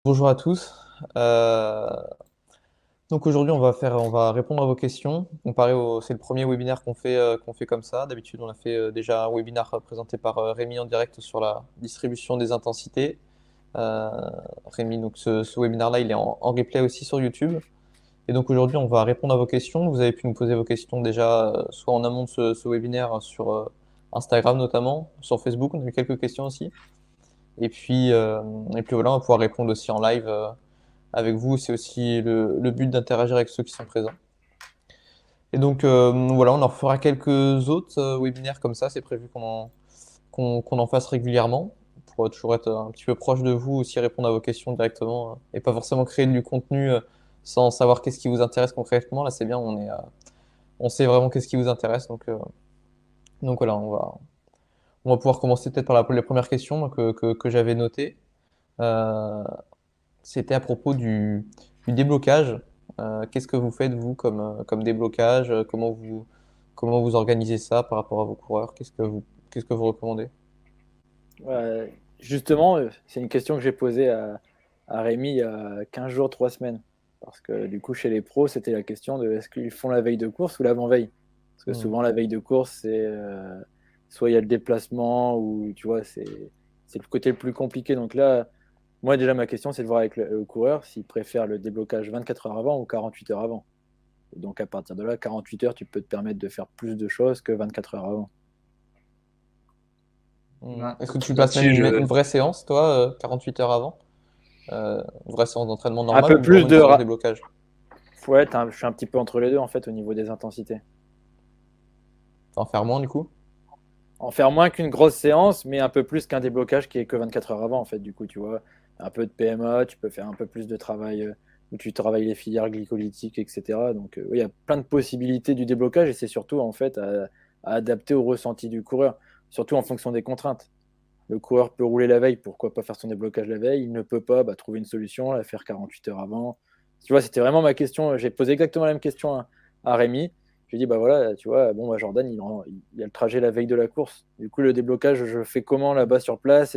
Bonjour à tous. Euh, donc aujourd'hui, on va répondre à vos questions. C'est le premier webinaire qu'on fait comme ça. D'habitude, on a fait déjà un webinaire présenté par Rémi en direct sur la distribution des intensités. Euh, Rémi, donc ce webinaire-là, il est en replay aussi sur YouTube. Et donc aujourd'hui, on va répondre à vos questions. Vous avez pu nous poser vos questions déjà, soit en amont de ce webinaire sur Instagram notamment, sur Facebook, on a eu quelques questions aussi. Et puis, euh, et puis voilà, on va pouvoir répondre aussi en live. Avec vous. C'est aussi le but d'interagir avec ceux qui sont présents. Et donc voilà, on en fera quelques autres webinaires comme ça. C'est prévu qu'on en fasse régulièrement pour toujours être un petit peu proche de vous, aussi répondre à vos questions directement et pas forcément créer du contenu sans savoir qu'est-ce qui vous intéresse concrètement. Là, c'est bien, on sait vraiment qu'est-ce qui vous intéresse. Donc voilà, on va pouvoir commencer peut-être par les premières questions que j'avais notées. Euh, C'était à propos du déblocage. Qu'est-ce que vous faites, vous, comme déblocage? Comment vous organisez ça par rapport à vos coureurs? Qu'est-ce que vous recommandez? Justement, c'est une question que j'ai posée à Rémi il y a 15 jours, 3 semaines. Parce que du coup, chez les pros, c'était la question de est-ce qu'ils font la veille de course ou l'avant-veille? Parce que Hmm. souvent, la veille de course, c'est soit il y a le déplacement ou tu vois, c'est le côté le plus compliqué. Donc là, moi, déjà, ma question, c'est de voir avec le coureur s'il préfère le déblocage 24 heures avant ou 48 heures avant. Et donc, à partir de là, 48 heures, tu peux te permettre de faire plus de choses que 24 heures avant. Hmm. Là- Est-ce que tu passes même Là-dessus, une vraie séance, toi, 48 heures avant? Une vraie séance d'entraînement Un normale peu ou plus vraiment une de. séance déblocage? Ouais, je suis un petit peu entre les deux en fait au niveau des intensités. Enfin, faire moins, du coup? En faire moins qu'une grosse séance, mais un peu plus qu'un déblocage qui est que 24 heures avant en fait. Du coup, tu vois, un peu de PMA, tu peux faire un peu plus de travail où tu travailles les filières glycolytiques, etc. Donc, oui, il y a plein de possibilités du déblocage et c'est surtout en fait à adapter au ressenti du coureur, surtout en fonction des contraintes. Le coureur peut rouler la veille, pourquoi pas faire son déblocage la veille? Il ne peut pas, bah, trouver une solution, la faire 48 heures avant. Tu vois, c'était vraiment ma question. J'ai posé exactement la même question à Rémi. Je lui ai dit, bah voilà, tu vois, bon, bah, Jordan, il a le trajet la veille de la course. Du coup, le déblocage, je fais comment là-bas sur place?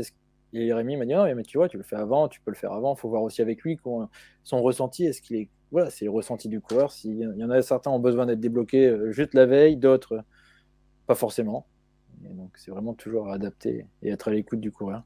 Et Rémi m'a dit, non, mais tu vois, tu le fais avant, tu peux le faire avant. Il faut voir aussi avec lui son ressenti. Est-ce qu'il est. Voilà, c'est le ressenti du coureur. Il y en a certains ont besoin d'être débloqués juste la veille, d'autres pas forcément. Et donc, c'est vraiment toujours à adapter et être à l'écoute du coureur.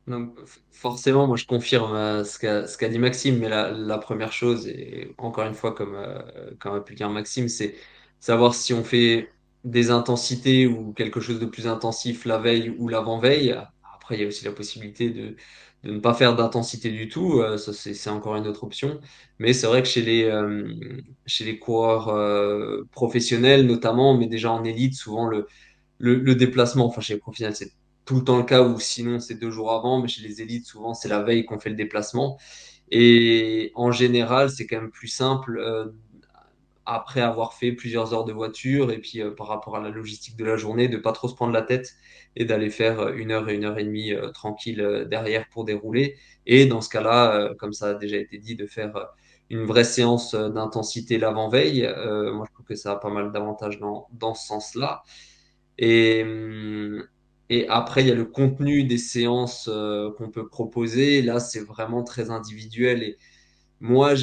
donc, forcément, moi je confirme ce qu'a dit Maxime, mais la première chose, et encore une fois, comme a pu le dire Maxime, c'est savoir si on fait des intensités ou quelque chose de plus intensif la veille ou l'avant-veille. Après, il y a aussi la possibilité de ne pas faire d'intensité du tout. Ça, c'est encore une autre option. Mais c'est vrai que chez les coureurs professionnels, notamment, mais déjà en élite, souvent le déplacement, enfin chez les professionnels, c'est tout le temps le cas, ou sinon c'est 2 jours avant, mais chez les élites, souvent c'est la veille qu'on fait le déplacement. Et en général, c'est quand même plus simple après avoir fait plusieurs heures de voiture et puis par rapport à la logistique de la journée, de pas trop se prendre la tête et d'aller faire 1 heure et 1 heure et demie tranquille derrière pour dérouler. Et dans ce cas-là, comme ça a déjà été dit, de faire une vraie séance d'intensité l'avant-veille. Moi, je trouve que ça a pas mal d'avantages dans ce sens-là. Et, hum, et après, il y a le contenu des séances qu'on peut proposer. Là, c'est vraiment très individuel. Et moi,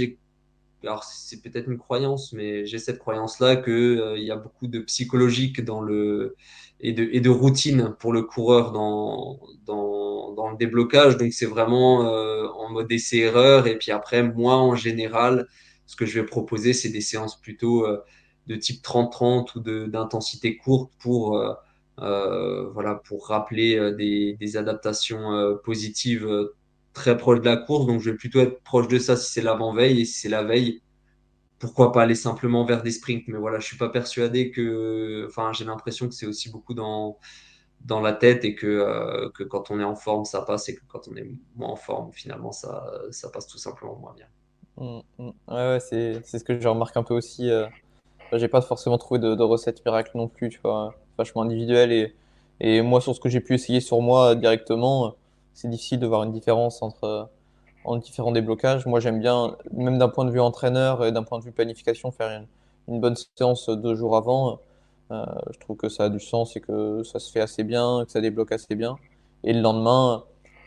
alors c'est peut-être une croyance, mais j'ai cette croyance-là que, il y a beaucoup de psychologique et de routine pour le coureur dans le déblocage. Donc, c'est vraiment en mode essai-erreur. Et puis après, moi, en général, ce que je vais proposer, c'est des séances plutôt de type 30-30 ou d'intensité courte voilà, pour rappeler des adaptations positives très proches de la course. Donc, je vais plutôt être proche de ça si c'est l'avant-veille. Et si c'est la veille, pourquoi pas aller simplement vers des sprints. Mais voilà, je suis pas persuadé que. Enfin, j'ai l'impression que c'est aussi beaucoup dans la tête et que quand on est en forme, ça passe et que quand on est moins en forme, finalement, ça passe tout simplement moins bien. Ouais, c'est ce que je remarque un peu aussi. J'ai pas forcément trouvé de recette miracle non plus, tu vois, vachement individuel et moi sur ce que j'ai pu essayer sur moi directement, c'est difficile de voir une différence entre différents déblocages. Moi j'aime bien, même d'un point de vue entraîneur et d'un point de vue planification, faire une bonne séance 2 jours avant. Je trouve que ça a du sens et que ça se fait assez bien, que ça débloque assez bien. Et le lendemain,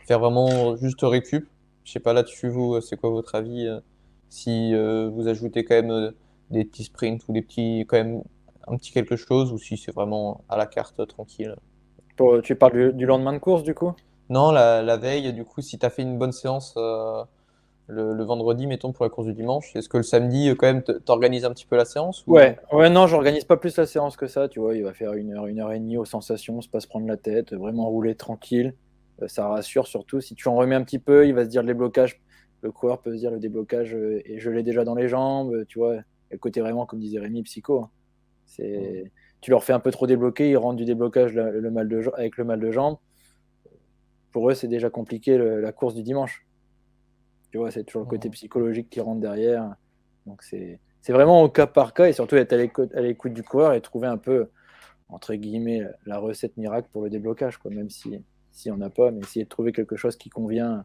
faire vraiment juste récup. Je sais pas là-dessus, vous, c'est quoi votre avis si vous ajoutez quand même des petits sprints ou des petits, quand même, un petit quelque chose, ou si c'est vraiment à la carte tranquille. Tu parles du lendemain de course, du coup? Non, la veille, du coup, si tu as fait une bonne séance le vendredi, mettons, pour la course du dimanche, est-ce que le samedi, quand même, t'organises un petit peu la séance ou... Ouais, non, j'organise pas plus la séance que ça, tu vois, il va faire 1 heure et demie aux sensations, se pas se prendre la tête, vraiment rouler tranquille. Ça rassure surtout. Si tu en remets un petit peu, il va se dire le déblocage, le coureur peut se dire le déblocage, et je l'ai déjà dans les jambes, tu vois. Et le côté vraiment, comme disait Rémi, psycho, hein. Hmm. Tu leur fais un peu trop débloquer, ils rentrent du déblocage avec le mal de jambe. Pour eux, c'est déjà compliqué la course du dimanche. Tu vois, c'est toujours le côté Hmm. psychologique qui rentre derrière. Donc c'est vraiment au cas par cas et surtout être à l'écoute du coureur et trouver un peu, entre guillemets, la recette miracle pour le déblocage, quoi. Même si on n'a pas, mais essayer de trouver quelque chose qui convient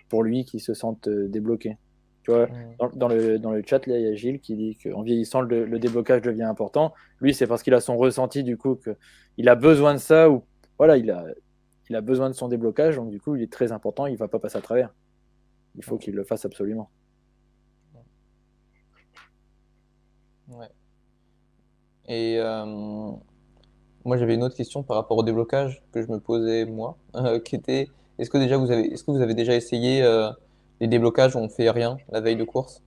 pour lui, qui se sente débloqué. Tu vois, Hmm. dans le chat, là, il y a Gilles qui dit qu'en vieillissant, le déblocage devient important. Lui, c'est parce qu'il a son ressenti, du coup, qu'il a besoin de ça, ou voilà, il a besoin de son déblocage, donc du coup, il est très important, il ne va pas passer à travers. Il faut qu'il le fasse absolument. Ouais. Et moi, j'avais une autre question par rapport au déblocage que je me posais moi, qui était, est-ce que vous avez déjà essayé les déblocages où on fait rien la veille de course?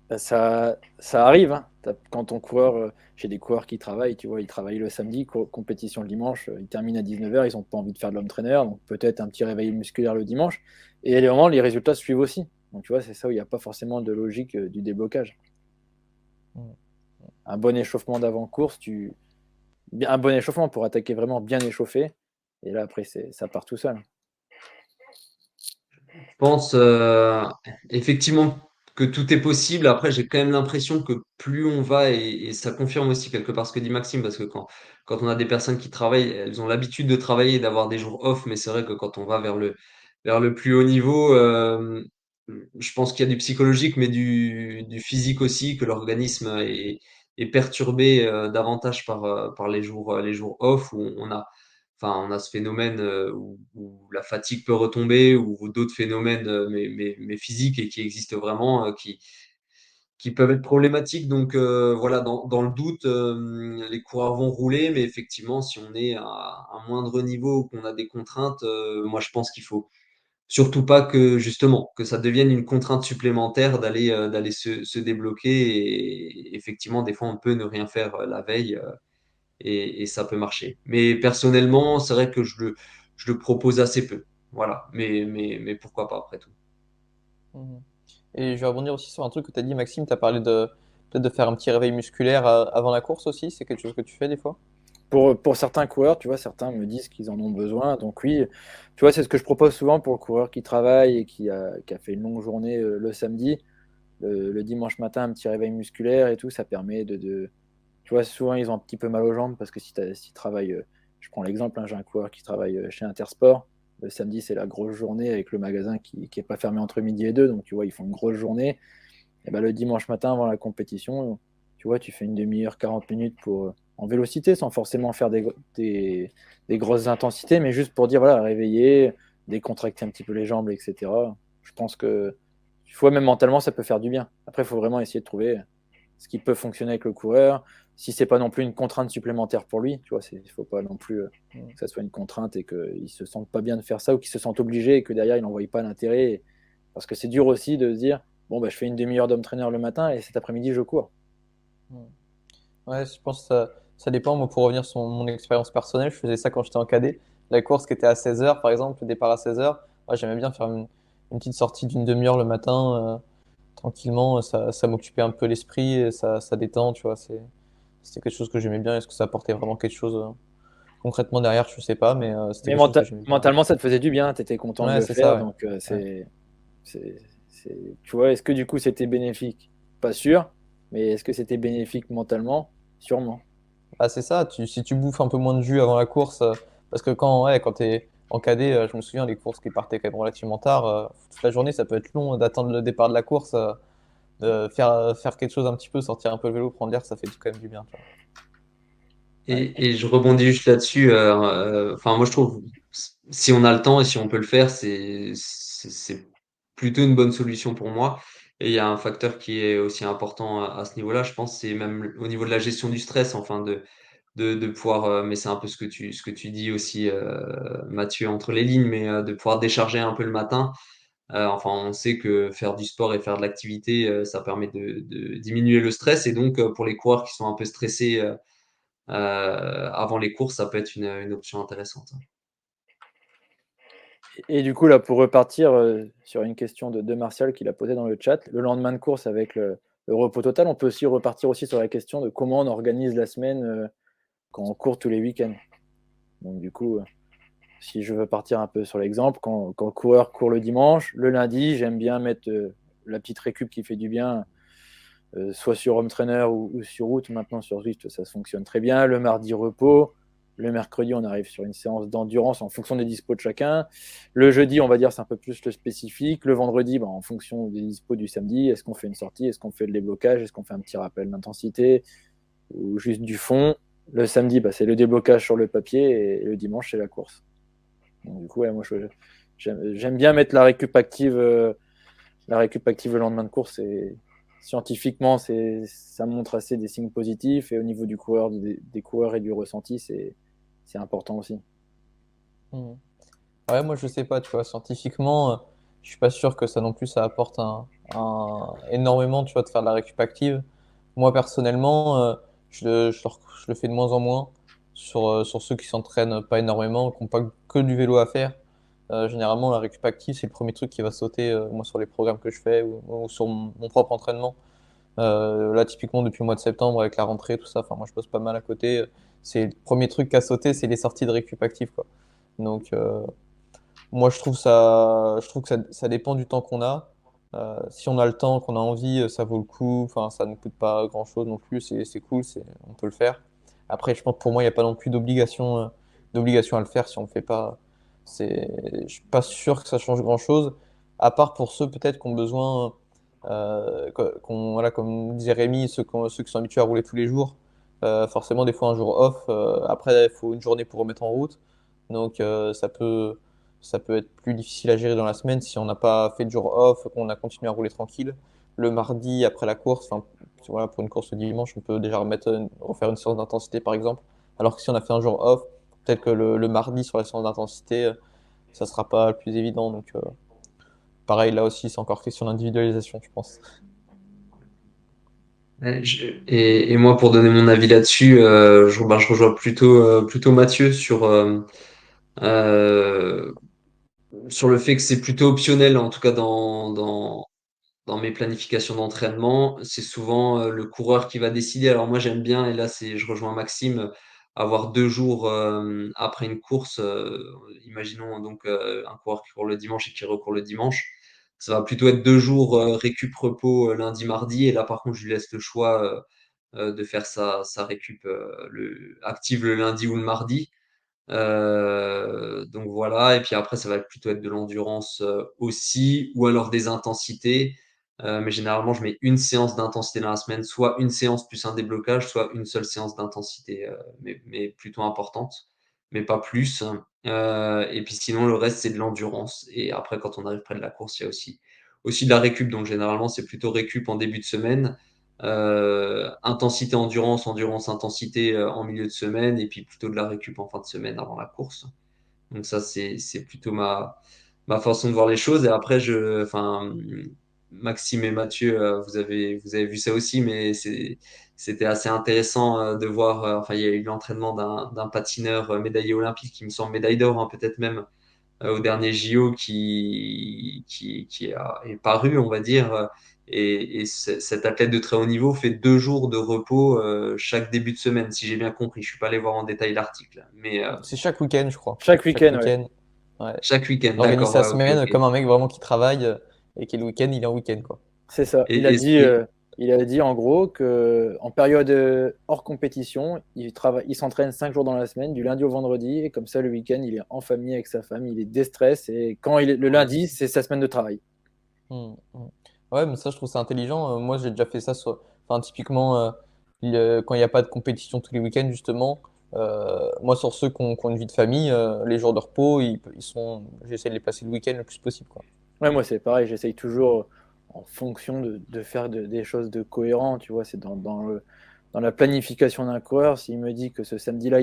Bah, ça arrive, hein. Quand ton coureur, j'ai des coureurs qui travaillent, tu vois, ils travaillent le samedi, compétition le dimanche, ils terminent à 19h, ils n'ont pas envie de faire de l'homme trainer, donc peut-être un petit réveil musculaire le dimanche. Et à des moments, les résultats suivent aussi. Donc tu vois, c'est ça où il n'y a pas forcément de logique du déblocage. Hmm. Un bon échauffement d'avant-course, un bon échauffement pour attaquer vraiment bien échauffé. Et là, après, ça part tout seul. Je pense effectivement que tout est possible. Après, j'ai quand même l'impression que plus on va, et ça confirme aussi quelque part ce que dit Maxime, parce que quand on a des personnes qui travaillent, elles ont l'habitude de travailler et d'avoir des jours off, mais c'est vrai que quand on va vers le plus haut niveau, je pense qu'il y a du psychologique, mais du physique aussi, que l'organisme est perturbé davantage par les jours off, où on a ce phénomène où la fatigue peut retomber, ou d'autres phénomènes, mais physiques, et qui existent vraiment, qui peuvent être problématiques. Donc voilà, dans le doute, les coureurs vont rouler, mais effectivement, si on est à un moindre niveau ou qu'on a des contraintes, moi je pense qu'il faut surtout pas que justement que ça devienne une contrainte supplémentaire d'aller se débloquer. Et effectivement, des fois, on peut ne rien faire la veille. Et ça peut marcher. Mais personnellement, c'est vrai que je le propose assez peu. Voilà. Mais pourquoi pas après tout. Mhm. Et je vais rebondir aussi sur un truc que tu as dit, Maxime, tu as parlé de peut-être de faire un petit réveil musculaire avant la course aussi, c'est quelque chose que tu fais des fois? Pour certains coureurs, tu vois, certains me disent qu'ils en ont besoin. Donc oui, tu vois, c'est ce que je propose souvent pour le coureur qui travaille et qui a fait une longue journée le samedi. Le dimanche matin, un petit réveil musculaire et tout, ça permet Tu vois, souvent, ils ont un petit peu mal aux jambes parce que s'ils travaillent, je prends l'exemple, hein, j'ai un coureur qui travaille chez Intersport. Le samedi, c'est la grosse journée avec le magasin qui est pas fermé entre midi et deux. Donc, tu vois, ils font une grosse journée. Et ben, le dimanche matin, avant la compétition, tu vois, tu fais une demi-heure, 40 minutes en vélocité, sans forcément faire des grosses intensités, mais juste pour dire, voilà, réveiller, décontracter un petit peu les jambes, etc. Je pense que, tu vois, même mentalement, ça peut faire du bien. Après, il faut vraiment essayer de trouver ce qui peut fonctionner avec le coureur. Si c'est pas non plus une contrainte supplémentaire pour lui, tu vois, il faut pas non plus Mhm. que ça soit une contrainte et qu'il se sente pas bien de faire ça ou qu'il se sente obligé et que derrière il n'en voit pas l'intérêt. Parce que c'est dur aussi de se dire, bon, bah, je fais une demi-heure d'homme trainer le matin et cet après-midi, je cours. Mhm. Ouais, je pense que ça dépend. Moi, pour revenir sur mon expérience personnelle, je faisais ça quand j'étais en cadet. La course qui était à 16h, par exemple, le départ à 16h, moi, j'aimais bien faire une petite sortie d'une demi-heure le matin, tranquillement. Ça m'occupait un peu l'esprit, et ça détend, tu vois. C'était quelque chose que j'aimais bien. Est-ce que ça apportait vraiment quelque chose concrètement derrière, je sais pas, mais c'était Mais quelque chose que j'aimais bien. mentalement, ça te faisait du bien, tu étais content de Ouais, le c'est ça, faire. ouais. Donc, Ouais. tu vois, est-ce que du coup, c'était bénéfique? Pas sûr. Mais est-ce que c'était bénéfique mentalement? Sûrement. Bah, c'est ça, si tu bouffes un peu moins de jus avant la course, parce que quand tu es en cadet, je me souviens, les courses qui partaient quand même relativement tard, toute la journée, ça peut être long d'attendre le départ de la course, faire quelque chose un petit peu, sortir un peu le vélo, prendre l'air, ça fait quand même du bien, tu vois. Ouais. Et je rebondis juste là-dessus. Enfin, moi, je trouve si on a le temps et si on peut le faire, c'est plutôt une bonne solution pour moi. Et il y a un facteur qui est aussi important à ce niveau-là, je pense, c'est même au niveau de la gestion du stress, enfin de pouvoir, mais c'est un peu ce que tu dis aussi, Mathieu, entre les lignes, mais de pouvoir décharger un peu le matin. Enfin, on sait que faire du sport et faire de l'activité, ça permet de diminuer le stress. Et donc, pour les coureurs qui sont un peu stressés avant les courses, ça peut être une option intéressante. Et du coup, là, pour repartir sur une question de Martial qu'il a posée dans le chat, le lendemain de course avec le repos total, on peut aussi repartir aussi sur la question de comment on organise la semaine quand on court tous les week-ends. Donc du coup, si je veux partir un peu sur l'exemple, quand le coureur court le dimanche, le lundi, j'aime bien mettre la petite récup qui fait du bien, soit sur Home Trainer ou sur route. Maintenant, sur Zwift, ça fonctionne très bien. Le mardi, repos. Le mercredi, on arrive sur une séance d'endurance en fonction des dispos de chacun. Le jeudi, on va dire, c'est un peu plus le spécifique. Le vendredi, en fonction des dispos du samedi, est-ce qu'on fait une sortie, est-ce qu'on fait le déblocage, est-ce qu'on fait un petit rappel d'intensité ou juste du fond. Le samedi, c'est le déblocage sur le papier et le dimanche, c'est la course. Donc, du coup, ouais, moi, j'aime bien mettre la récup active le lendemain de course. Et scientifiquement, ça montre assez des signes positifs. Et au niveau du coureur, des coureurs et du ressenti, c'est important aussi. Mhm. Ouais, moi je sais pas, tu vois, scientifiquement, je suis pas sûr que ça non plus ça apporte énormément, tu vois, de faire de la récup active. Moi personnellement, je le fais de moins en moins sur ceux qui s'entraînent pas énormément, qui n'ont pas que du vélo à faire. Généralement, la récup active, c'est le premier truc qui va sauter, moi, sur les programmes que je fais ou sur mon propre entraînement. Là, typiquement, depuis le mois de septembre, avec la rentrée, tout ça, enfin, moi, je bosse pas mal à côté. C'est le premier truc à sauter, c'est les sorties de récup active, quoi. Donc, moi, je trouve que ça dépend du temps qu'on a. Si on a le temps, qu'on a envie, ça vaut le coup. Enfin, ça ne coûte pas grand-chose non plus. C'est cool, on peut le faire. Après, je pense que pour moi, il n'y a pas non plus d'obligation à le faire si on ne le fait pas. Je suis pas sûr que ça change grand-chose. À part pour ceux peut-être qui ont besoin, voilà, comme disait Rémi, ceux qui sont habitués à rouler tous les jours. Forcément, des fois, un jour off. Après, il faut une journée pour remettre en route. Donc, ça peut être plus difficile à gérer dans la semaine si on n'a pas fait de jour off, qu'on a continué à rouler tranquille. Le mardi, après la course, enfin, voilà, pour une course le dimanche, on peut déjà refaire une séance d'intensité par exemple. Alors que si on a fait un jour off, peut-être que le mardi sur la séance d'intensité, ça sera pas le plus évident. Donc, pareil, là aussi, c'est encore question d'individualisation, je pense. Et moi, pour donner mon avis là-dessus, je rejoins plutôt Mathieu euh, sur le fait que c'est plutôt optionnel, en tout cas dans mes planifications d'entraînement. C'est souvent le coureur qui va décider. Alors moi, j'aime bien, et là, je rejoins Maxime, avoir 2 jours après une course. Imaginons donc un coureur qui court le dimanche et qui recourt le dimanche. Ça va plutôt être 2 jours récup repos lundi, mardi. Et là, par contre, je lui laisse le choix de faire sa récup active le lundi ou le mardi. Donc voilà, et puis après, ça va plutôt être de l'endurance aussi, ou alors des intensités. Mais généralement, je mets une séance d'intensité dans la semaine, soit une séance plus un déblocage, soit une seule séance d'intensité, mais plutôt importante, mais pas plus. Et puis sinon, le reste, c'est de l'endurance. Et après, quand on arrive près de la course, il y a aussi de la récup. Donc généralement, c'est plutôt récup en début de semaine. Intensité, endurance, endurance, intensité en milieu de semaine, et puis plutôt de la récup en fin de semaine avant la course. Donc ça, c'est plutôt ma façon de voir les choses. Et après, enfin, Maxime et Mathieu, vous avez vu ça aussi, mais c'était assez intéressant de voir. Enfin, il y a eu l'entraînement d'un patineur médaillé olympique, qui me semble médaille d'or, hein, peut-être même au dernier JO est paru, on va dire. Et cet athlète de très haut niveau fait 2 jours de repos chaque début de semaine, si j'ai bien compris. Je suis pas allé voir en détail l'article, mais C'est chaque week-end, je crois. Chaque Chaque week-end, ouais. week-end. Ouais. chaque week-end, Il organise d'accord. sa Ouais, ok, semaine ok. comme un mec vraiment qui travaille et qui le week-end, il est en week-end, quoi. C'est ça. Et, et, et- Il a dit en gros que en période hors compétition, il s'entraîne 5 jours dans la semaine, du lundi au vendredi, et comme ça le week-end, il est en famille avec sa femme, il est déstress, et le ouais. lundi, c'est sa semaine de travail. Mm. Ouais, mais ça, je trouve ça intelligent. Moi, j'ai déjà fait ça enfin, typiquement, quand il n'y a pas de compétition tous les week-ends, justement. Moi, sur ceux qui ont une vie de famille, les jours de repos, j'essaie de les passer le week-end le plus possible, quoi. Ouais, moi, c'est pareil, j'essaye toujours en fonction de faire des choses de cohérent, tu vois, c'est dans la planification d'un coureur, s'il me dit que ce samedi-là,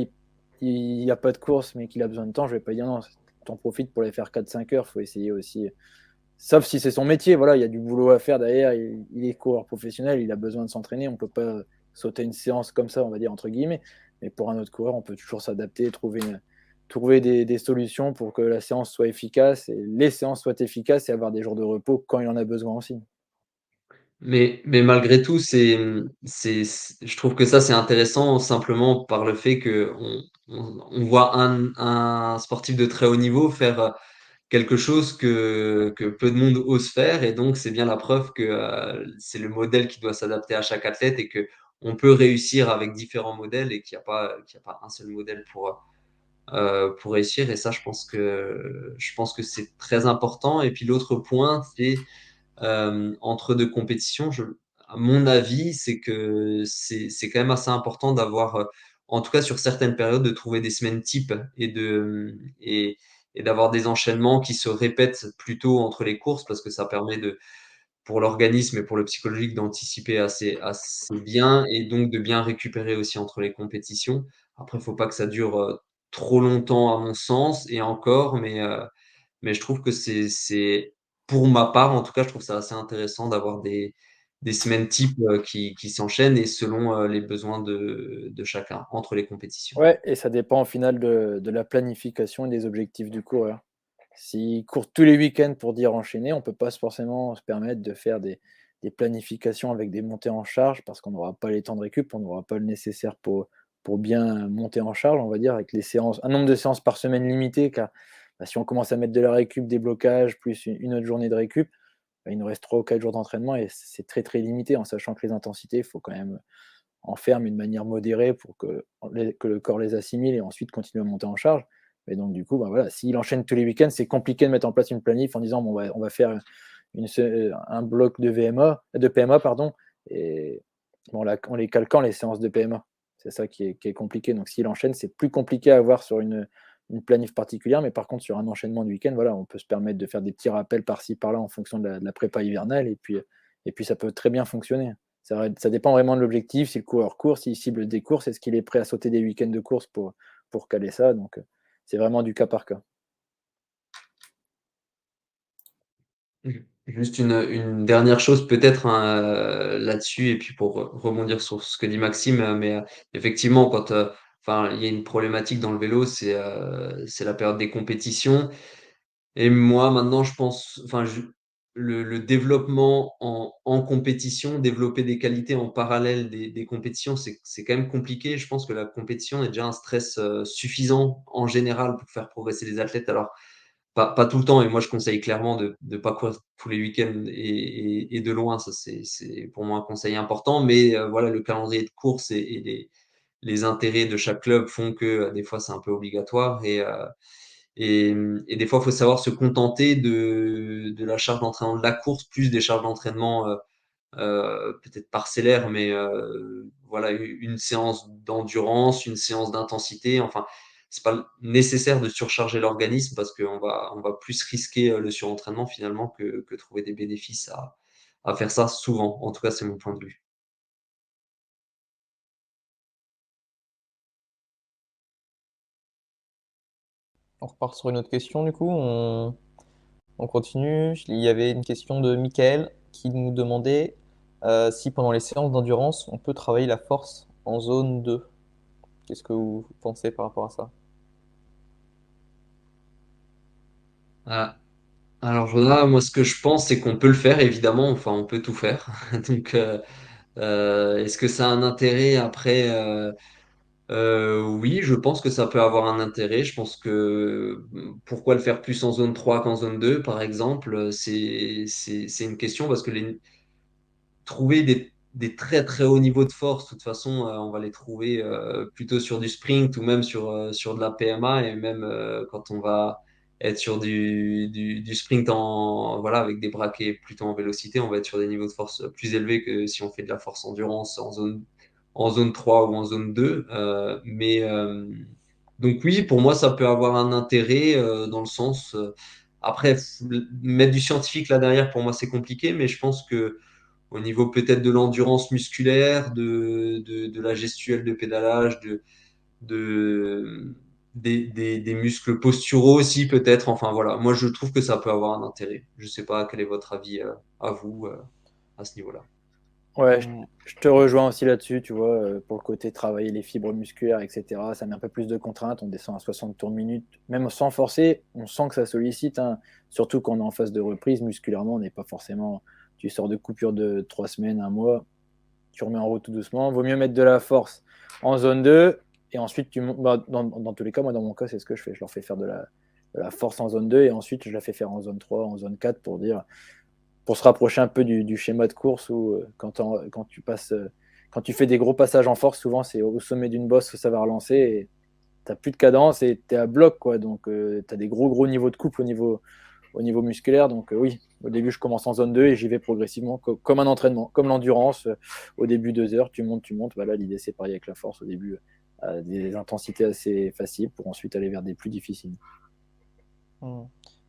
il n'y a pas de course, mais qu'il a besoin de temps, je vais pas dire non, t'en profites pour les faire 4-5 heures, faut essayer aussi. Sauf si c'est son métier, voilà, il y a du boulot à faire derrière, il est coureur professionnel, il a besoin de s'entraîner, on peut pas sauter une séance comme ça, on va dire entre guillemets, mais pour un autre coureur, on peut toujours s'adapter, trouver des solutions pour que la séance soit efficace et les séances soient efficaces et avoir des jours de repos quand il en a besoin aussi. Mais malgré tout, je trouve que ça, c'est intéressant simplement par le fait que on voit un sportif de très haut niveau faire quelque chose que peu de monde ose faire. Et donc, c'est bien la preuve que c'est le modèle qui doit s'adapter à chaque athlète et que on peut réussir avec différents modèles et qu'il y a pas un seul modèle pour réussir. Et ça, je pense que c'est très important. Et puis l'autre point, c'est entre deux compétitions, à mon avis, c'est que c'est quand même assez important d'avoir, en tout cas sur certaines périodes, de trouver des semaines types et d'avoir des enchaînements qui se répètent plutôt entre les courses parce que ça permet pour l'organisme et pour le psychologique d'anticiper assez bien et donc de bien récupérer aussi entre les compétitions. Après, il faut pas que ça dure trop longtemps à mon sens et encore, mais je trouve que pour ma part, en tout cas, je trouve ça assez intéressant d'avoir des semaines types qui s'enchaînent et selon les besoins de chacun entre les compétitions. Ouais, et ça dépend au final de la planification et des objectifs du coureur. S'il court tous les week-ends pour dire enchaîner, on peut pas forcément se permettre de faire des planifications avec des montées en charge parce qu'on n'aura pas les temps de récup, on n'aura pas le nécessaire pour bien monter en charge, on va dire, avec les séances, un nombre de séances par semaine limité, car bah, si on commence à mettre de la récup, des blocages, plus une autre journée de récup, bah, il nous reste 3 ou 4 jours d'entraînement et c'est très très limité, en sachant que les intensités, il faut quand même en faire, mais de manière modérée pour que le corps les assimile et ensuite continuer à monter en charge. Et donc, du coup, bah, voilà, s'il enchaîne tous les week-ends, c'est compliqué de mettre en place une planif en disant bon, on va faire un bloc de de PMA, pardon, et bon, là, en les calquant les séances de PMA. C'est ça qui est compliqué. Donc, s'il enchaîne, c'est plus compliqué à avoir sur une planif particulière, mais par contre, sur un enchaînement de week-end, voilà, on peut se permettre de faire des petits rappels par-ci, par-là en fonction de la prépa hivernale, et puis ça peut très bien fonctionner. Ça dépend vraiment de l'objectif, si le coureur court, s'il cible des courses, est-ce qu'il est prêt à sauter des week-ends de course pour caler ça. Donc, c'est vraiment du cas par cas. Juste une dernière chose peut-être hein, là-dessus, et puis pour rebondir sur ce que dit Maxime, mais effectivement, enfin, il y a une problématique dans le vélo, c'est la période des compétitions. Et moi, maintenant, je pense, enfin, le développement en compétition, développer des qualités en parallèle des compétitions, c'est quand même compliqué. Je pense que la compétition est déjà un stress suffisant en général pour faire progresser les athlètes. Alors, pas tout le temps, et moi je conseille clairement de ne pas courir tous les week-ends et de loin, ça c'est pour moi un conseil important, mais voilà, le calendrier de course et les intérêts de chaque club font que des fois c'est un peu obligatoire et des fois il faut savoir se contenter de la charge d'entraînement de la course plus des charges d'entraînement peut-être parcellaire, mais voilà, une séance d'endurance, une séance d'intensité. Enfin, c'est pas nécessaire de surcharger l'organisme parce on va plus risquer le surentraînement finalement que trouver des bénéfices à faire ça souvent. En tout cas, c'est mon point de vue. On repart sur une autre question, du coup. On continue. Il y avait une question de Michael qui nous demandait si pendant les séances d'endurance, on peut travailler la force en zone 2. Qu'est-ce que vous pensez par rapport à ça? Ah, alors là, moi, ce que je pense, c'est qu'on peut le faire, évidemment. Enfin, on peut tout faire. Donc, est-ce que ça a un intérêt après oui, je pense que ça peut avoir un intérêt. Je pense que pourquoi le faire plus en zone 3 qu'en zone 2, par exemple, c'est une question parce que trouver des très très hauts niveaux de force, de toute façon, on va les trouver plutôt sur du sprint ou même sur de la PMA et même quand on va être sur du sprint voilà, avec des braquets plutôt en vélocité, on va être sur des niveaux de force plus élevés que si on fait de la force endurance en zone 3 ou en zone 2. Donc oui, pour moi, ça peut avoir un intérêt dans le sens. Après, mettre du scientifique là derrière, pour moi, c'est compliqué, mais je pense que au niveau peut-être de l'endurance musculaire, de la gestuelle de pédalage, de, des muscles posturaux aussi peut-être. Enfin voilà, moi je trouve que ça peut avoir un intérêt. Je sais pas quel est votre avis à vous à ce niveau-là. Ouais, Hum, je te rejoins aussi là-dessus, tu vois, pour le côté travailler les fibres musculaires, etc. Ça met un peu plus de contraintes, on descend à 60 tours minute, même sans forcer, on sent que ça sollicite, hein. Surtout quand on est en phase de reprise, musculairement, on n'est pas forcément. Tu sors de coupure de 3 semaines, un mois, tu remets en route tout doucement. Vaut mieux mettre de la force en zone 2 et ensuite tu montes. Bah, dans tous les cas, moi dans mon cas, c'est ce que je fais. Je leur fais faire de la force en zone 2 et ensuite je la fais faire en zone 3, en zone 4 pour se rapprocher un peu du schéma de course où quand tu fais des gros passages en force, souvent c'est au sommet d'une bosse que ça va relancer et tu n'as plus de cadence et tu es à bloc, quoi. Donc tu as des gros niveaux de couple au niveau musculaire. Donc oui, au début je commence en zone 2 et j'y vais progressivement comme un entraînement, comme l'endurance. Au début 2 heures, tu montes, tu montes. Voilà, l'idée c'est pareil avec la force au début à des intensités assez faciles pour ensuite aller vers des plus difficiles. hum.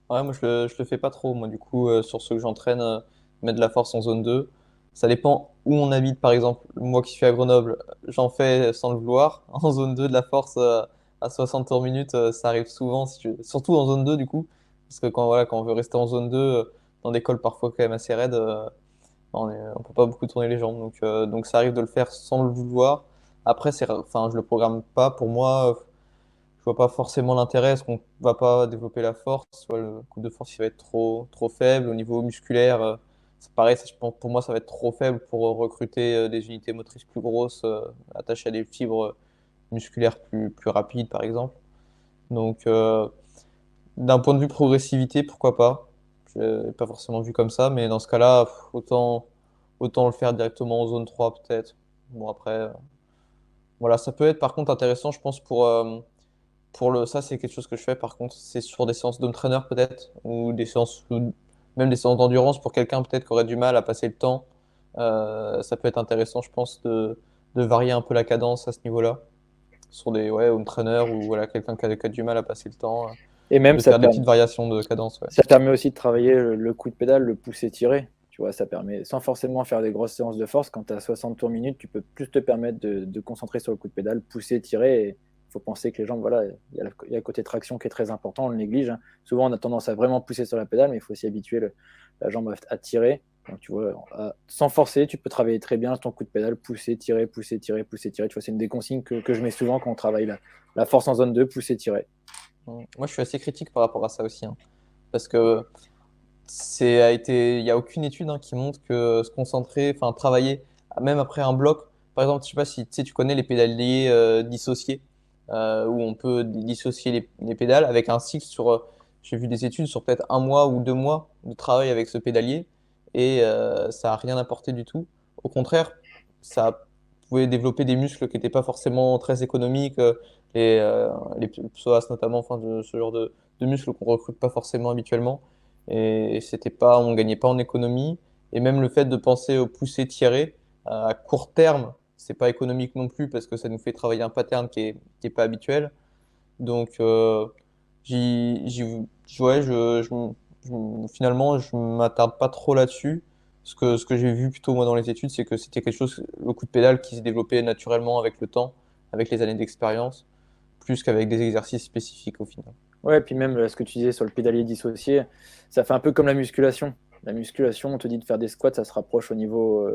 Ouais, moi je le fais pas trop. Moi, du coup, sur ceux que j'entraîne, mettre de la force en zone 2. Ça dépend où on habite, par exemple. Moi qui suis à Grenoble, j'en fais sans le vouloir. En zone 2 de la force à 60 tours minute, ça arrive souvent, surtout en zone 2 du coup. Parce que voilà, quand on veut rester en zone 2, dans des cols parfois quand même assez raides, on peut pas beaucoup tourner les jambes. Donc ça arrive de le faire sans le vouloir. Après, enfin, je le programme pas. Pour moi, je vois pas forcément l'intérêt. Est-ce qu'on va pas développer la force? Soit le coup de force il va être trop faible. Au niveau musculaire, c'est pareil. Je pense, pour moi, ça va être trop faible pour recruter des unités motrices plus grosses, attachées à des fibres musculaires plus rapides, par exemple. Donc, d'un point de vue progressivité, pourquoi pas? Je l'ai pas forcément vu comme ça, mais dans ce cas-là, autant le faire directement en zone 3 peut-être. Bon, après, voilà, ça peut être par contre intéressant, je pense, ça, c'est quelque chose que je fais par contre, c'est sur des séances d'home trainer peut-être, ou même des séances d'endurance pour quelqu'un peut-être qui aurait du mal à passer le temps. Ça peut être intéressant, je pense, de varier un peu la cadence à ce niveau-là, sur des home trainers ou voilà, quelqu'un qui a du mal à passer le temps, Et même de faire des petites variations de cadence. Ouais. ça permet aussi de travailler le coup de pédale, le pousser-tirer. Tu vois, ça permet, sans forcément faire des grosses séances de force, quand tu as 60 tours minute, tu peux plus te permettre de concentrer sur le coup de pédale, pousser, tirer. Il faut penser que les jambes, voilà, il y a le côté traction qui est très important, on le néglige, hein. Souvent, on a tendance à vraiment pousser sur la pédale, mais il faut aussi habituer la jambe à tirer. Donc, tu vois, sans forcer, tu peux travailler très bien ton coup de pédale, pousser, tirer, pousser, tirer, pousser, tirer. Tu vois, c'est une des consignes que je mets souvent quand on travaille la force en zone 2, pousser, tirer. Moi, je suis assez critique par rapport à ça aussi, hein, parce que il y a aucune étude qui montre que se concentrer, enfin travailler, même après un bloc, par exemple, je sais pas si tu sais, tu connais les pédaliers dissociés, où on peut dissocier les pédales avec un cycle j'ai vu des études sur peut-être 1 mois ou 2 mois de travail avec ce pédalier, et ça a rien apporté du tout. Au contraire, ça pouvait développer des muscles qui n'étaient pas forcément très économiques, les psoas notamment, enfin ce genre de muscles qu'on recrute pas forcément habituellement. Et on gagnait pas en économie. Et même le fait de penser au pousser tirer à court terme, c'est pas économique non plus parce que ça nous fait travailler un pattern qui est pas habituel. Donc ouais, finalement je m'attarde pas trop là-dessus. Ce que j'ai vu plutôt moi dans les études, c'est que c'était quelque chose, le coup de pédale qui se développait naturellement avec le temps, avec les années d'expérience, plus qu'avec des exercices spécifiques au final. Ouais, puis même ce que tu disais sur le pédalier dissocié, ça fait un peu comme la musculation. La musculation, on te dit de faire des squats, ça se rapproche au niveau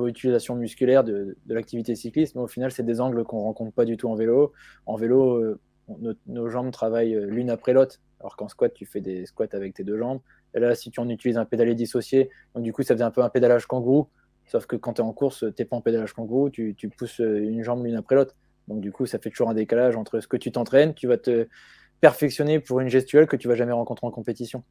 utilisation musculaire de l'activité cycliste, mais au final, c'est des angles qu'on rencontre pas du tout en vélo. En vélo, nos jambes travaillent l'une après l'autre, alors qu'en squat, tu fais des squats avec tes deux jambes. Et là, si tu en utilises un pédalier dissocié, donc du coup, ça faisait un peu un pédalage kangourou, sauf que quand tu es en course, tu n'es pas en pédalage kangourou, tu pousses une jambe l'une après l'autre. Donc du coup, ça fait toujours un décalage entre ce que tu t'entraînes, tu vas te perfectionner pour une gestuelle que tu vas jamais rencontrer en compétition.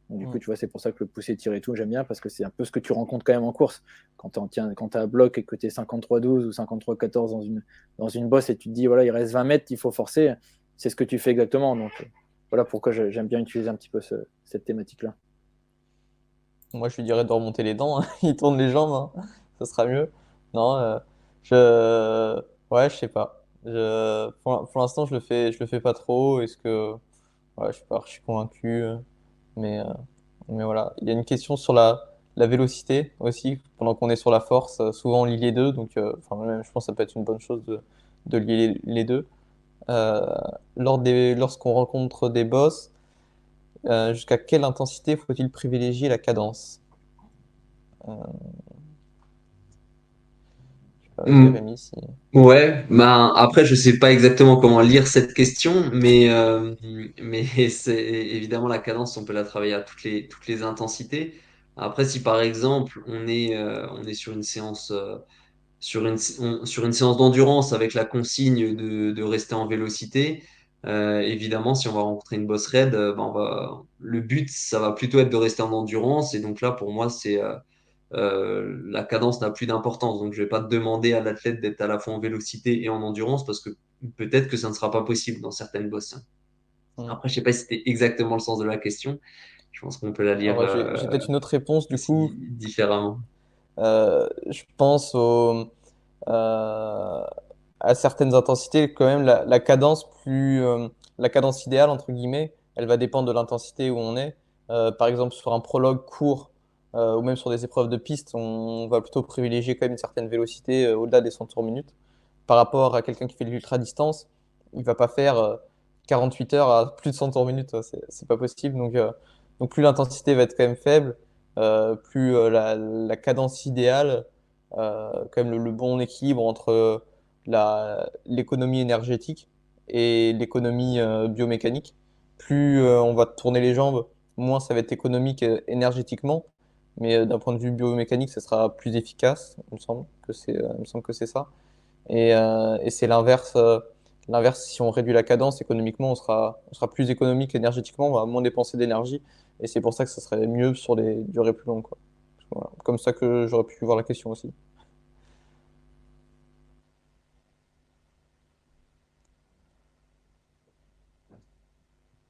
Donc, du coup, Mm. tu vois, c'est pour ça que le pousser, tirer et tout, j'aime bien parce que c'est un peu ce que tu rencontres quand même en course. Quand tu es à bloc et que tu es 53-12 ou 53-14 dans une bosse et tu te dis, voilà, il reste 20 mètres, il faut forcer, c'est ce que tu fais exactement. Donc, voilà pourquoi j'aime bien utiliser un petit peu cette thématique-là. Moi, je lui dirais de remonter les dents, hein. Il tourne les jambes, hein. Ça sera mieux. Non, Je, ouais, je sais pas. Pour l'instant, je le fais pas trop. Est-ce que, ouais, je suis pas archi convaincu. Mais, euh, mais voilà. Il y a une question sur la vélocité aussi. Pendant qu'on est sur la force, souvent on lie les deux. Donc, enfin, même, je pense que ça peut être une bonne chose de lier les deux. Euh, lorsqu'on rencontre des boss, jusqu'à quelle intensité faut-il privilégier la cadence? Euh, vas-y, Mm. Rémi, si. Ouais, ben après je sais pas exactement comment lire cette question, mais c'est évidemment la cadence, on peut la travailler à toutes les intensités. Après, si par exemple on est sur une séance sur une séance d'endurance avec la consigne de rester en vélocité, évidemment si on va rencontrer une boss raid, ben le but ça va plutôt être de rester en endurance et donc là pour moi c'est la cadence n'a plus d'importance. Donc, je ne vais pas demander à l'athlète d'être à la fois en vélocité et en endurance parce que peut-être que ça ne sera pas possible dans certaines bosses. Hmm. Après, je ne sais pas si c'était exactement le sens de la question. Je pense qu'on peut la lire Alors, j'ai peut-être une autre réponse du aussi coup. différemment. Je pense euh, à certaines intensités, quand même, la cadence idéale, entre guillemets, elle va dépendre de l'intensité où on est. Par exemple, sur un prologue court ou même sur des épreuves de piste, on va plutôt privilégier quand même une certaine vélocité au-delà des 100 tours minutes. Par rapport à quelqu'un qui fait de l'ultra-distance, il va pas faire 48 heures à plus de 100 tours minutes, c'est pas possible. Donc plus l'intensité va être quand même faible, plus la cadence idéale, quand même le bon équilibre entre l'économie énergétique et l'économie biomécanique. Plus on va tourner les jambes, moins ça va être économique énergétiquement, mais d'un point de vue biomécanique, ça sera plus efficace. Il me semble que c'est ça. Et c'est l'inverse. L'inverse, si on réduit la cadence économiquement, on sera plus économique énergétiquement, on va moins dépenser d'énergie. Et c'est pour ça que ça serait mieux sur des durées plus longues, quoi. Voilà. Comme ça que j'aurais pu voir la question aussi.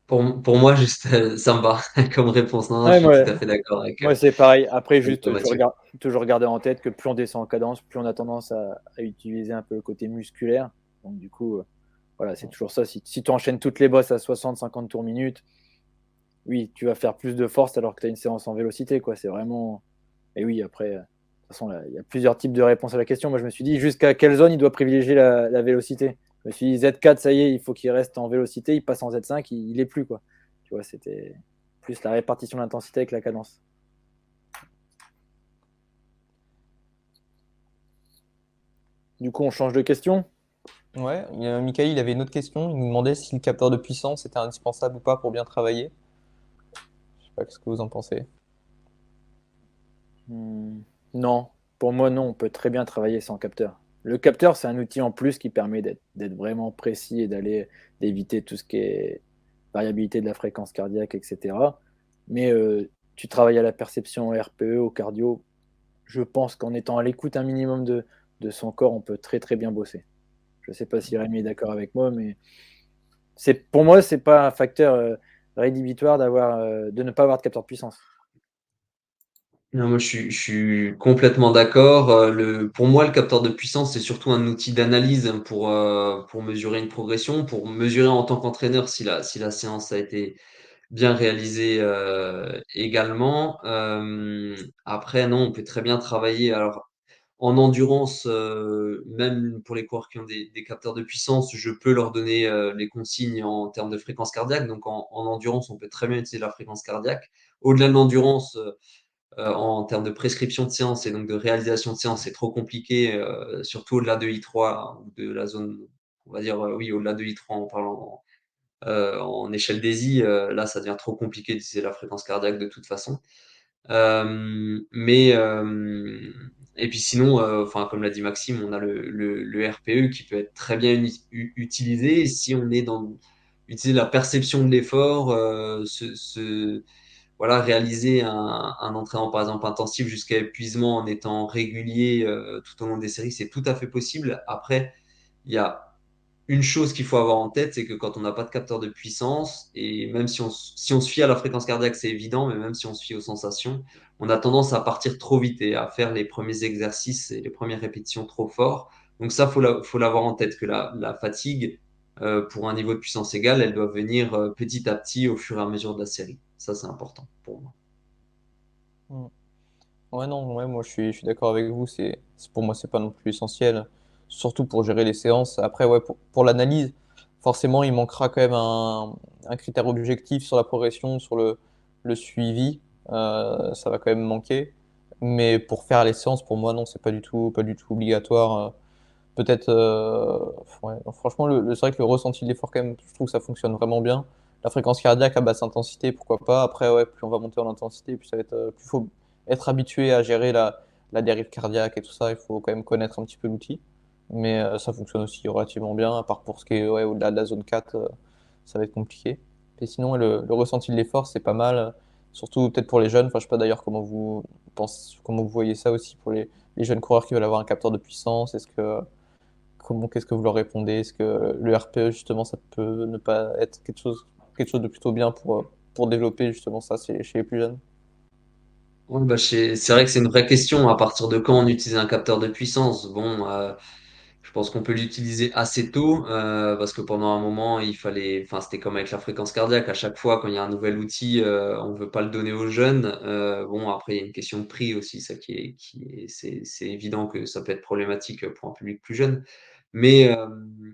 Pour moi, juste, ça me va comme réponse. Non, non, je Ouais, suis tout moi, à fait d'accord avec, moi c'est pareil. Après, avec juste, toi, Mathieu. toujours garder en tête que plus on descend en cadence, plus on a tendance à utiliser un peu le côté musculaire. Donc, du coup, voilà, c'est toujours ça. Si tu enchaînes toutes les bosses à 60-50 tours minutes, oui, tu vas faire plus de force alors que tu as une séance en vélocité, quoi. C'est vraiment. Et oui, après, de toute façon, là, il y a plusieurs types de réponses à la question. Moi, je me suis dit jusqu'à quelle zone il doit privilégier la vélocité. Je me suis dit Z4, ça y est, il faut qu'il reste en vélocité, il passe en Z5, il est plus, quoi. Tu vois, c'était plus la répartition de l'intensité avec la cadence. Du coup, on change de question. Ouais, Michael, il avait une autre question. Il nous demandait si le capteur de puissance était indispensable ou pas pour bien travailler. Je sais pas, qu'est-ce que vous en pensez? Hmm, non, pour moi, non, on peut très bien travailler sans capteur. Le capteur, c'est un outil en plus qui permet d'être vraiment précis et d'éviter tout ce qui est variabilité de la fréquence cardiaque, etc. Mais tu travailles à la perception au RPE, au cardio. Je pense qu'en étant à l'écoute un minimum de son corps, on peut très très bien bosser. Je ne sais pas si Rémi est d'accord avec moi, mais pour moi, c'est pas un facteur rédhibitoire de ne pas avoir de capteur de puissance. Non, moi, je suis complètement d'accord. Pour moi, le capteur de puissance, c'est surtout un outil d'analyse pour mesurer une progression, pour mesurer en tant qu'entraîneur si la séance a été bien réalisée également. Après, non, on peut très bien travailler. Alors, en endurance, même pour les coureurs qui ont des capteurs de puissance, je peux leur donner les consignes en termes de fréquence cardiaque. Donc, en endurance, on peut très bien utiliser la fréquence cardiaque. Au-delà de l'endurance, en termes de prescription de séance et donc de réalisation de séance, c'est trop compliqué, surtout au-delà de I3 ou de la zone, on va dire, oui, au-delà de I3 en parlant en échelle des I, là, ça devient trop compliqué d'utiliser la fréquence cardiaque de toute façon. Mais et puis sinon, enfin comme l'a dit Maxime, on a le RPE qui peut être très bien utilisé si on est dans utiliser la perception de l'effort, voilà, réaliser un entraînement par exemple intensif jusqu'à épuisement en étant régulier tout au long des séries, c'est tout à fait possible. Après, il y a une chose qu'il faut avoir en tête, c'est que quand on n'a pas de capteur de puissance, et même si on se fie à la fréquence cardiaque, c'est évident, mais même si on se fie aux sensations, on a tendance à partir trop vite et à faire les premiers exercices et les premières répétitions trop fort. Donc ça, faut l'avoir en tête, que la fatigue, pour un niveau de puissance égal, elle doit venir petit à petit au fur et à mesure de la série. Ça, c'est important pour moi. Mm. Ouais, non, ouais, moi je suis d'accord avec vous. Pour moi, c'est pas non plus essentiel, surtout pour gérer les séances. Après, ouais, pour l'analyse, forcément, il manquera quand même un critère objectif sur la progression, sur le suivi. Ça va quand même manquer. Mais pour faire les séances, pour moi, non, c'est pas du tout obligatoire. Peut-être, ouais, non, franchement, c'est vrai que le ressenti de l'effort, quand même, je trouve que ça fonctionne vraiment bien. La fréquence cardiaque à basse intensité, pourquoi pas. Après, ouais, plus on va monter en intensité, plus ça va être, plus faut être habitué à gérer la dérive cardiaque et tout ça. Il faut quand même connaître un petit peu l'outil. Mais ça fonctionne aussi relativement bien, à part pour ce qui est ouais, au-delà de la zone 4, ça va être compliqué. Et sinon, ouais, le ressenti de l'effort, c'est pas mal, surtout peut-être pour les jeunes. Enfin, je sais pas d'ailleurs comment vous voyez ça aussi pour les jeunes coureurs qui veulent avoir un capteur de puissance. Qu'est-ce que vous leur répondez? Est-ce que le RPE, justement, ça peut ne pas être quelque chose de plutôt bien pour développer justement ça chez les plus jeunes? Ouais, bah, c'est vrai que c'est une vraie question. À partir de quand on utilise un capteur de puissance? Bon, je pense qu'on peut l'utiliser assez tôt, parce que pendant un moment, enfin, c'était comme avec la fréquence cardiaque. À chaque fois, quand il y a un nouvel outil, on veut pas le donner aux jeunes. Bon, après, il y a une question de prix aussi, ça c'est évident que ça peut être problématique pour un public plus jeune. Mais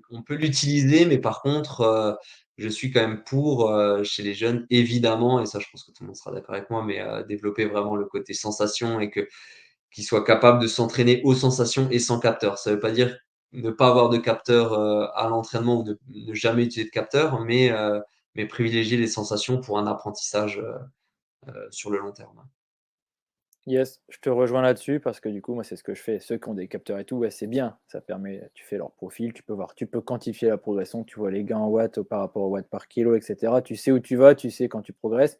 on peut l'utiliser, mais par contre, je suis quand même pour, chez les jeunes, évidemment, et ça, je pense que tout le monde sera d'accord avec moi, mais développer vraiment le côté sensation et qu'ils soient capables de s'entraîner aux sensations et sans capteur. Ça veut pas dire ne pas avoir de capteur à l'entraînement ou ne jamais utiliser de capteur, mais privilégier les sensations pour un apprentissage sur le long terme. Yes, je te rejoins là-dessus parce que du coup, moi, c'est ce que je fais. Ceux qui ont des capteurs et tout, ouais, c'est bien. Ça permet, tu fais leur profil, tu peux voir, tu peux quantifier la progression, tu vois les gains en watts par rapport aux watts par kilo, etc. Tu sais où tu vas, tu sais quand tu progresses.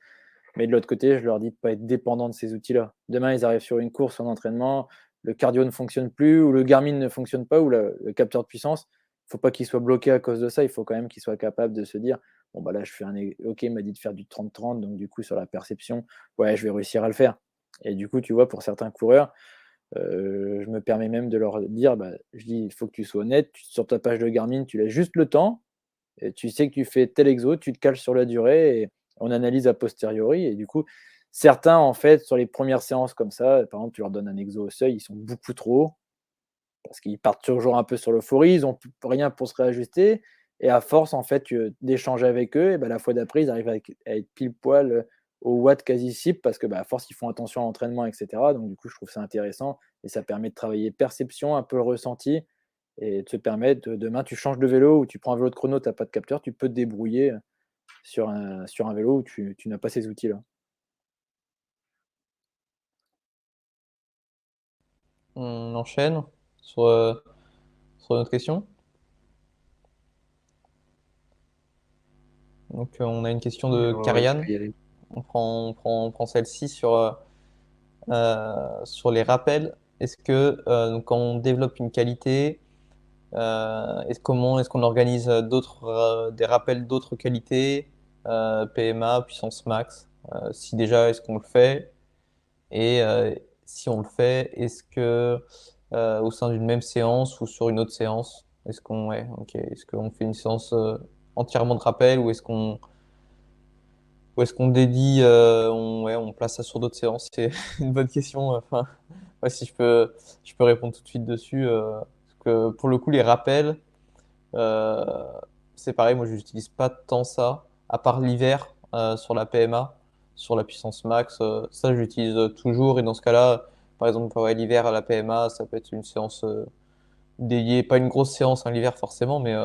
Mais de l'autre côté, je leur dis de ne pas être dépendant de ces outils-là. Demain, ils arrivent sur une course en entraînement, le cardio ne fonctionne plus, ou le Garmin ne fonctionne pas, ou le capteur de puissance. Il ne faut pas qu'ils soient bloqués à cause de ça. Il faut quand même qu'ils soient capables de se dire, bon, bah là, je fais OK, il m'a dit de faire du 30-30, donc du coup, sur la perception, ouais, je vais réussir à le faire. Et du coup, tu vois, pour certains coureurs, je me permets même de leur dire, bah, je dis, il faut que tu sois honnête, sur ta page de Garmin, tu laisses juste le temps, et tu sais que tu fais tel exo, tu te cales sur la durée, et on analyse a posteriori. Et du coup, certains, en fait, sur les premières séances comme ça, par exemple, tu leur donnes un exo au seuil, ils sont beaucoup trop hauts, parce qu'ils partent toujours un peu sur l'euphorie, ils n'ont rien pour se réajuster. Et à force, en fait, d'échanger avec eux, et ben, la fois d'après, ils arrivent à être pile poil au watt quasi cible, parce que bah, à force, ils font attention à l'entraînement, etc. Donc, du coup, je trouve ça intéressant. Et ça permet de travailler perception, un peu le ressenti, et de se permettre, demain, tu changes de vélo ou tu prends un vélo de chrono, tu n'as pas de capteur, tu peux te débrouiller sur un vélo où tu n'as pas ces outils-là. On enchaîne sur notre question. Donc, on a une question Ouais, de ouais, ouais, tu Karian. peux y aller. On prend celle-ci sur les rappels. Est-ce que donc, quand on développe une qualité, comment est-ce qu'on organise des rappels d'autres qualités, PMA, puissance max, si déjà est-ce qu'on le fait, et si on le fait, est-ce que au sein d'une même séance ou sur une autre séance, est-ce qu'on fait une séance entièrement de rappel, ou est-ce qu'on dédie, on place ça sur d'autres séances? C'est une bonne question. Enfin, ouais, si je peux répondre tout de suite dessus. Parce que pour le coup, les rappels, euh, c'est pareil. Moi, je n'utilise pas tant ça, à part l'hiver sur la PMA, sur la puissance max. Ça, j'utilise toujours. Et dans ce cas-là, par exemple, ouais, l'hiver à la PMA, ça peut être une séance dédiée, pas une grosse séance hein, l'hiver forcément, mais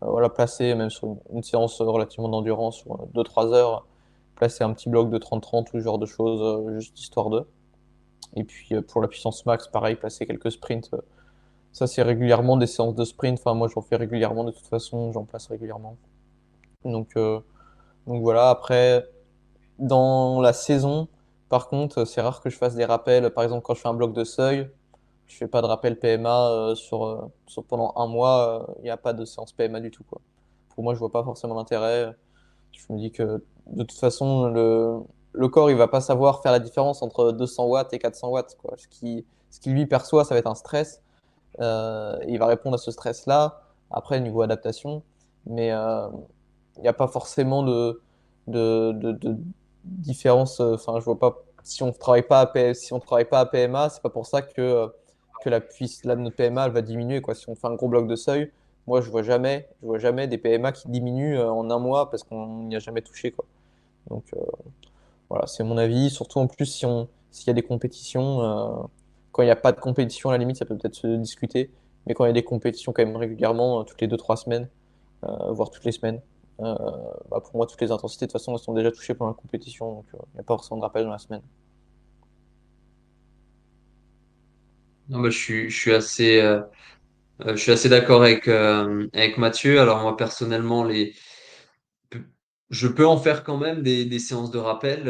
voilà, placer même sur une séance relativement d'endurance, sur 2-3 heures, placer un petit bloc de 30-30 ou ce genre de choses, juste histoire de. Et puis pour la puissance max, pareil, placer quelques sprints. Ça, c'est régulièrement des séances de sprint. Enfin, moi, j'en fais régulièrement de toute façon, j'en place régulièrement. Donc, euh, donc voilà, après, dans la saison, par contre, c'est rare que je fasse des rappels. Par exemple, quand je fais un bloc de seuil, je fais pas de rappel PMA pendant un mois. Il n'y a pas de séance PMA du tout, quoi. Pour moi, je vois pas forcément l'intérêt. Je me dis que de toute façon, le corps, il va pas savoir faire la différence entre 200 watts et 400 watts, quoi. Ce qui lui perçoit, ça va être un stress. il va répondre à ce stress-là. Après, niveau adaptation, mais il n'y a pas forcément de différence. Enfin, je vois pas si on travaille pas à si on travaille pas à PMA, c'est pas pour ça que notre PMA elle va diminuer quoi. Si on fait un gros bloc de seuil, moi je vois jamais des PMA qui diminuent en un mois parce qu'on n'y a jamais touché quoi. Donc voilà, c'est mon avis. Surtout en plus s'il y a des compétitions, quand il n'y a pas de compétition à la limite ça peut peut-être se discuter, mais quand il y a des compétitions quand même régulièrement, toutes les 2 3 semaines, voire toutes les semaines. Euh, Bah, pour moi, toutes les intensités, de toute façon, elles sont déjà touchées pendant la compétition, donc il n'y a pas forcément de rappel dans la semaine. Non, bah, je suis assez d'accord avec Mathieu. Alors moi personnellement, je peux en faire quand même des séances de rappel,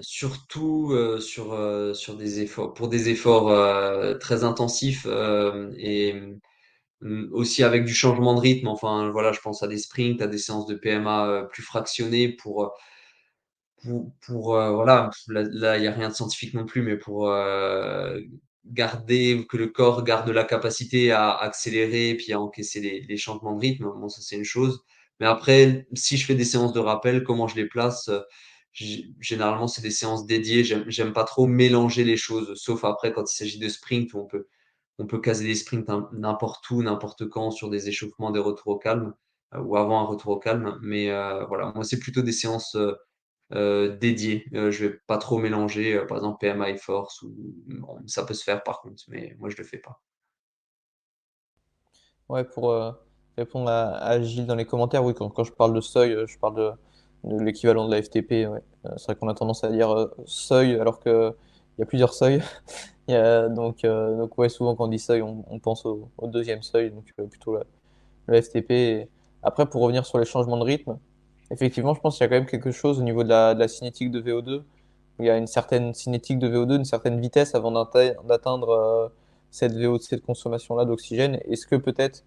surtout sur des efforts, pour des efforts très intensifs et aussi avec du changement de rythme. Enfin voilà, je pense à des sprints, à des séances de PMA plus fractionnées voilà, là, il n'y a rien de scientifique non plus, mais pour garder, que le corps garde la capacité à accélérer et puis à encaisser les changements de rythme. Bon, ça, c'est une chose. Mais après, si je fais des séances de rappel, comment je les place? Généralement, c'est des séances dédiées. J'aime pas trop mélanger les choses, sauf après quand il s'agit de sprint où on peut caser des sprints n'importe où, n'importe quand sur des échauffements, des retours au calme ou avant un retour au calme. Mais voilà, moi, c'est plutôt des séances dédié. Je vais pas trop mélanger, par exemple PMA et force, ou bon, ça peut se faire par contre, mais moi je le fais pas. Ouais, pour répondre à Gilles dans les commentaires, oui, quand je parle de seuil, je parle de l'équivalent de la FTP. Ouais. C'est vrai qu'on a tendance à dire seuil alors qu'il y a plusieurs seuils. Donc ouais, souvent quand on dit seuil, on pense au deuxième seuil, donc plutôt le FTP. Après, pour revenir sur les changements de rythme, effectivement, je pense qu'il y a quand même quelque chose au niveau de la cinétique de VO2. Il y a une certaine cinétique de VO2, une certaine vitesse avant d'atteindre cette VO, cette consommation-là d'oxygène. Est-ce que peut-être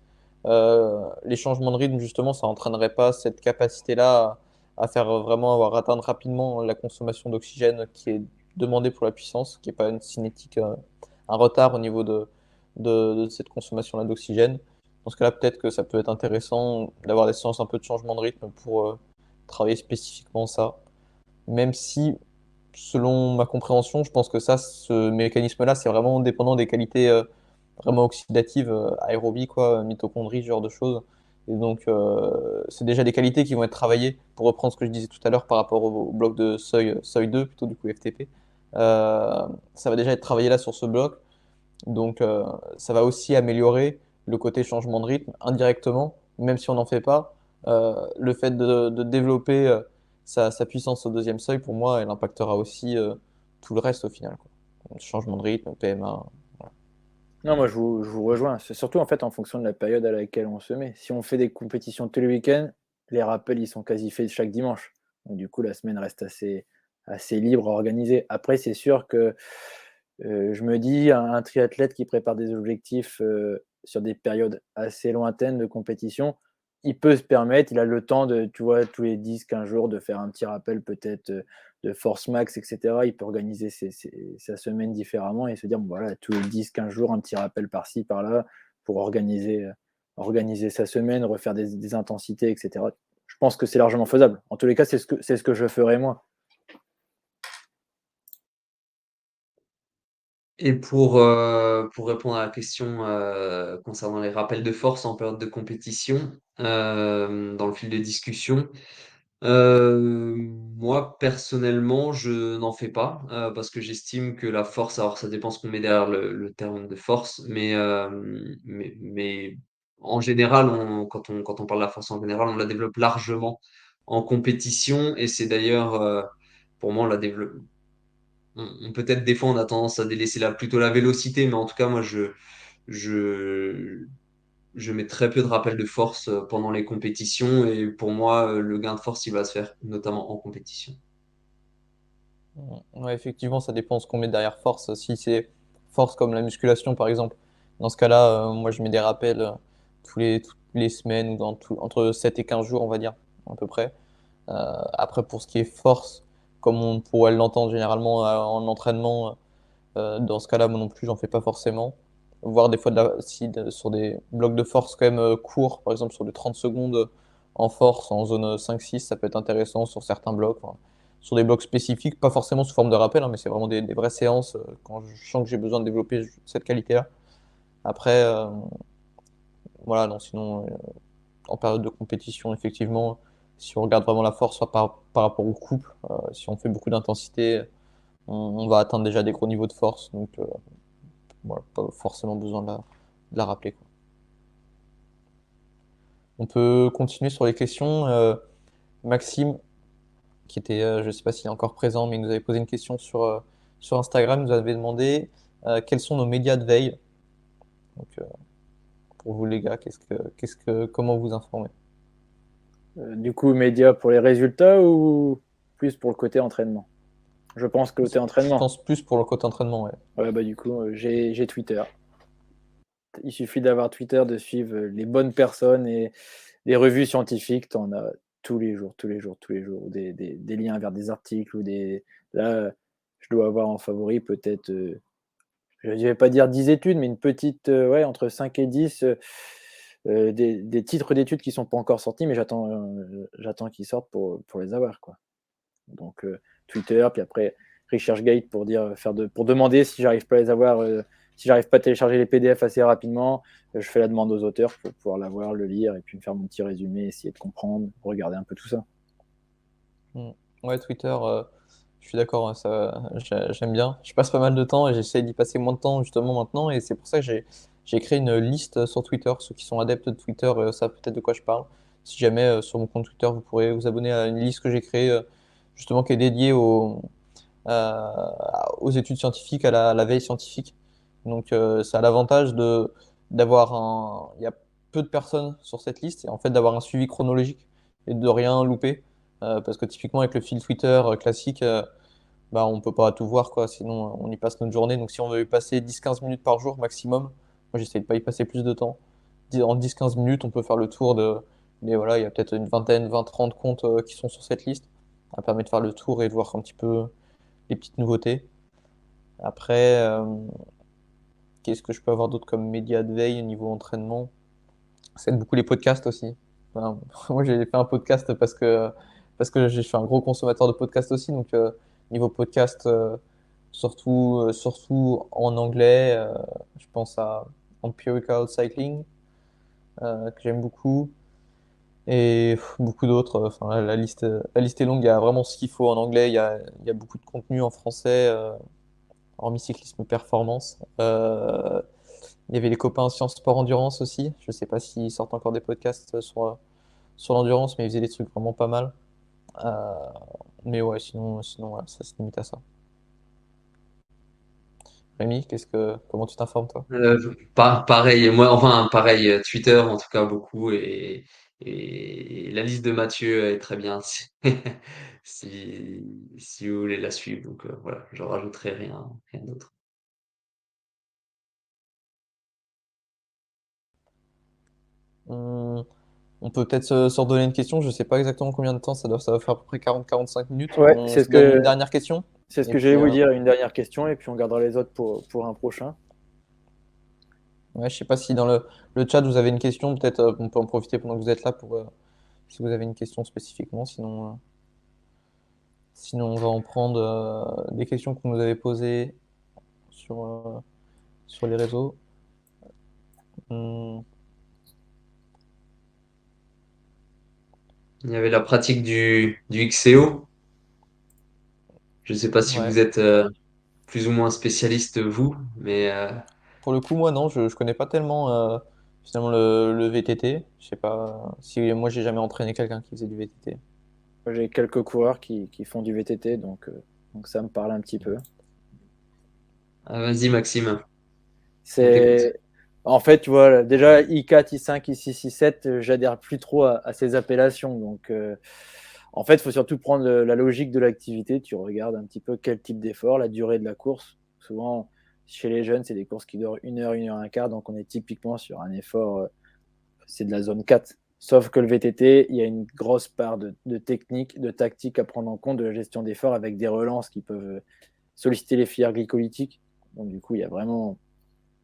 les changements de rythme, justement, ça entraînerait pas cette capacité-là à faire vraiment avoir atteindre rapidement la consommation d'oxygène qui est demandée pour la puissance, qui n'est pas une cinétique, un retard au niveau de cette consommation-là d'oxygène. Dans ce cas-là, peut-être que ça peut être intéressant d'avoir des séances un peu de changement de rythme pour travailler spécifiquement ça. Même si, selon ma compréhension, je pense que ça, ce mécanisme-là, c'est vraiment dépendant des qualités vraiment oxydatives, aérobie, quoi, mitochondrie, ce genre de choses. Et donc, c'est déjà des qualités qui vont être travaillées, pour reprendre ce que je disais tout à l'heure par rapport au bloc de seuil 2, plutôt du coup FTP. Ça va déjà être travaillé là sur ce bloc. Donc, ça va aussi améliorer le côté changement de rythme indirectement, même si on n'en fait pas. Le fait de développer sa puissance au deuxième seuil, pour moi, elle impactera aussi tout le reste au final, quoi. Donc, changement de rythme, PMA. Voilà. Non, moi je vous rejoins. C'est surtout en fait en fonction de la période à laquelle on se met. Si on fait des compétitions tous les week-ends, les rappels ils sont quasi faits chaque dimanche. Donc du coup la semaine reste assez libre à organiser. Après c'est sûr que je me dis un triathlète qui prépare des objectifs sur des périodes assez lointaines de compétition, il peut se permettre, il a le temps de, tu vois, tous les 10 15 jours de faire un petit rappel peut-être de force max, etc. Il peut organiser sa semaine différemment et se dire, bon, voilà, tous les 10 15 jours, un petit rappel par-ci, par-là, pour organiser sa semaine, refaire des intensités, etc. Je pense que c'est largement faisable. En tous les cas, c'est ce que je ferais moi. Et pour répondre à la question concernant les rappels de force en période de compétition, dans le fil de discussion, moi personnellement, je n'en fais pas parce que j'estime que la force, alors ça dépend ce qu'on met derrière le terme de force, mais en général, quand on parle de la force en général, on la développe largement en compétition et c'est d'ailleurs, pour moi, on la développe peut-être des fois on a tendance à délaisser plutôt la vélocité, mais en tout cas moi je, je mets très peu de rappels de force pendant les compétitions et pour moi le gain de force il va se faire notamment en compétition. Ouais, effectivement, ça dépend ce qu'on met derrière force. Si c'est force comme la musculation, par exemple, dans ce cas-là, moi, je mets des rappels toutes les semaines ou entre 7 et 15 jours, on va dire, à peu près. Après, pour ce qui est force, comme on pourrait l'entendre généralement en entraînement, dans ce cas-là, moi non plus, j'en fais pas forcément. voir des fois sur des blocs de force quand même courts, par exemple sur des 30 secondes en force, en zone 5-6, ça peut être intéressant sur certains blocs. Enfin, sur des blocs spécifiques, pas forcément sous forme de rappel, hein, mais c'est vraiment des vraies séances quand je sens que j'ai besoin de développer cette qualité-là. Après, voilà, non, sinon, en période de compétition, effectivement, si on regarde vraiment la force, soit par rapport au couple, si on fait beaucoup d'intensité, on va atteindre déjà des gros niveaux de force. Donc, voilà, pas forcément besoin de la rappeler, quoi. On peut continuer sur les questions. Maxime, qui était, je ne sais pas s'il est encore présent, mais il nous avait posé une question sur Instagram. Il nous avait demandé quels sont nos médias de veille. Donc, pour vous les gars, comment vous informez? Du coup, médias pour les résultats ou plus pour le côté entraînement? Je pense que côté Je entraînement. pense plus pour le côté entraînement, ouais. Ouais, bah, du coup, j'ai Twitter. Il suffit d'avoir Twitter, de suivre les bonnes personnes et les revues scientifiques. Tu en as tous les jours, tous les jours, tous les jours. Des liens vers des articles ou des. Là, je dois avoir en favori peut-être, je ne vais pas dire 10 études, mais une petite, ouais, entre 5 et 10 des titres d'études qui ne sont pas encore sortis, mais j'attends qu'ils sortent pour les avoir, quoi. Donc, Twitter, puis après ResearchGate pour demander si j'arrive pas à les avoir, si j'arrive pas à télécharger les PDF assez rapidement, je fais la demande aux auteurs pour pouvoir l'avoir, le lire et puis me faire mon petit résumé, essayer de comprendre, regarder un peu tout ça. Mm. Ouais, Twitter, je suis d'accord, hein, j'aime bien. Je passe pas mal de temps et j'essaie d'y passer moins de temps justement maintenant. Et c'est pour ça que j'ai créé une liste sur Twitter. Ceux qui sont adeptes de Twitter savent peut-être de quoi je parle. Si jamais sur mon compte Twitter, vous pourrez vous abonner à une liste que j'ai créée justement qui est dédiée aux études scientifiques, à la veille scientifique. Donc ça a l'avantage d'avoir il y a peu de personnes sur cette liste et en fait d'avoir un suivi chronologique et de rien louper. Parce que typiquement avec le fil Twitter classique, bah, on peut pas tout voir, quoi, sinon on y passe notre journée. Donc si on veut y passer 10-15 minutes par jour maximum, moi j'essaie de pas y passer plus de temps. En 10-15 minutes, on peut faire le tour de. Mais voilà, il y a peut-être une vingtaine, 20-30 comptes qui sont sur cette liste. Ça permet de faire le tour et de voir un petit peu les petites nouveautés. Après, qu'est-ce que je peux avoir d'autre comme média de veille au niveau entraînement? Ça aide beaucoup les podcasts aussi. Voilà. Moi, j'ai fait un podcast parce que je suis un gros consommateur de podcasts aussi. Donc, niveau podcast, surtout en anglais, je pense à Empirical Cycling, que j'aime beaucoup. Et beaucoup d'autres. Enfin, la liste est longue. Il y a vraiment ce qu'il faut en anglais. Il y a beaucoup de contenu en français, hormis cyclisme performance. Il y avait les copains Sciences Sport Endurance aussi. Je ne sais pas s'ils sortent encore des podcasts sur l'endurance, mais ils faisaient des trucs vraiment pas mal. Euh, mais ouais, sinon voilà, ça se limite à ça. Rémi, comment tu t'informes toi? Pareil, moi, enfin, pareil, Twitter, en tout cas, beaucoup, et la liste de Mathieu est très bien, si, si vous voulez la suivre. Donc, voilà, je rajouterai rien d'autre. On, on peut peut-être se redonner une question. Je sais pas exactement combien de temps ça va faire à peu près 40-45 minutes. Ouais, On se donne une dernière question. c'est ce Et que j'allais puis, vous dire, une dernière question, et puis on gardera les autres pour un prochain. ouais, je sais pas si dans le chat vous avez une question. Peut-être on peut en profiter pendant que vous êtes là pour si vous avez une question spécifiquement. Sinon on va en prendre des questions qu'on nous avait posées sur, sur les réseaux. Hmm, Il y avait la pratique du XCO. Je ne sais pas si ouais. vous êtes plus ou moins spécialiste, vous, mais Pour le coup, moi, non, je connais pas tellement finalement le VTT. Je sais pas si moi j'ai jamais entraîné quelqu'un qui faisait du VTT. J'ai quelques coureurs qui font du VTT, donc ça me parle un petit peu. vas-y, Maxime, on t'écoute. C'est En fait, tu vois, déjà I4, I5, I6, I7, j'adhère plus trop à ces appellations. Donc, en fait, il faut surtout prendre la logique de l'activité. Tu regardes un petit peu quel type d'effort, la durée de la course. Souvent, chez les jeunes, c'est des courses qui durent 1 heure, 1 heure et quart. Donc, on est typiquement sur un effort, c'est de la zone 4. Sauf que le VTT, il y a une grosse part de technique, de tactique à prendre en compte, de la gestion d'effort avec des relances qui peuvent solliciter les filières glycolytiques. Donc, du coup, il y a vraiment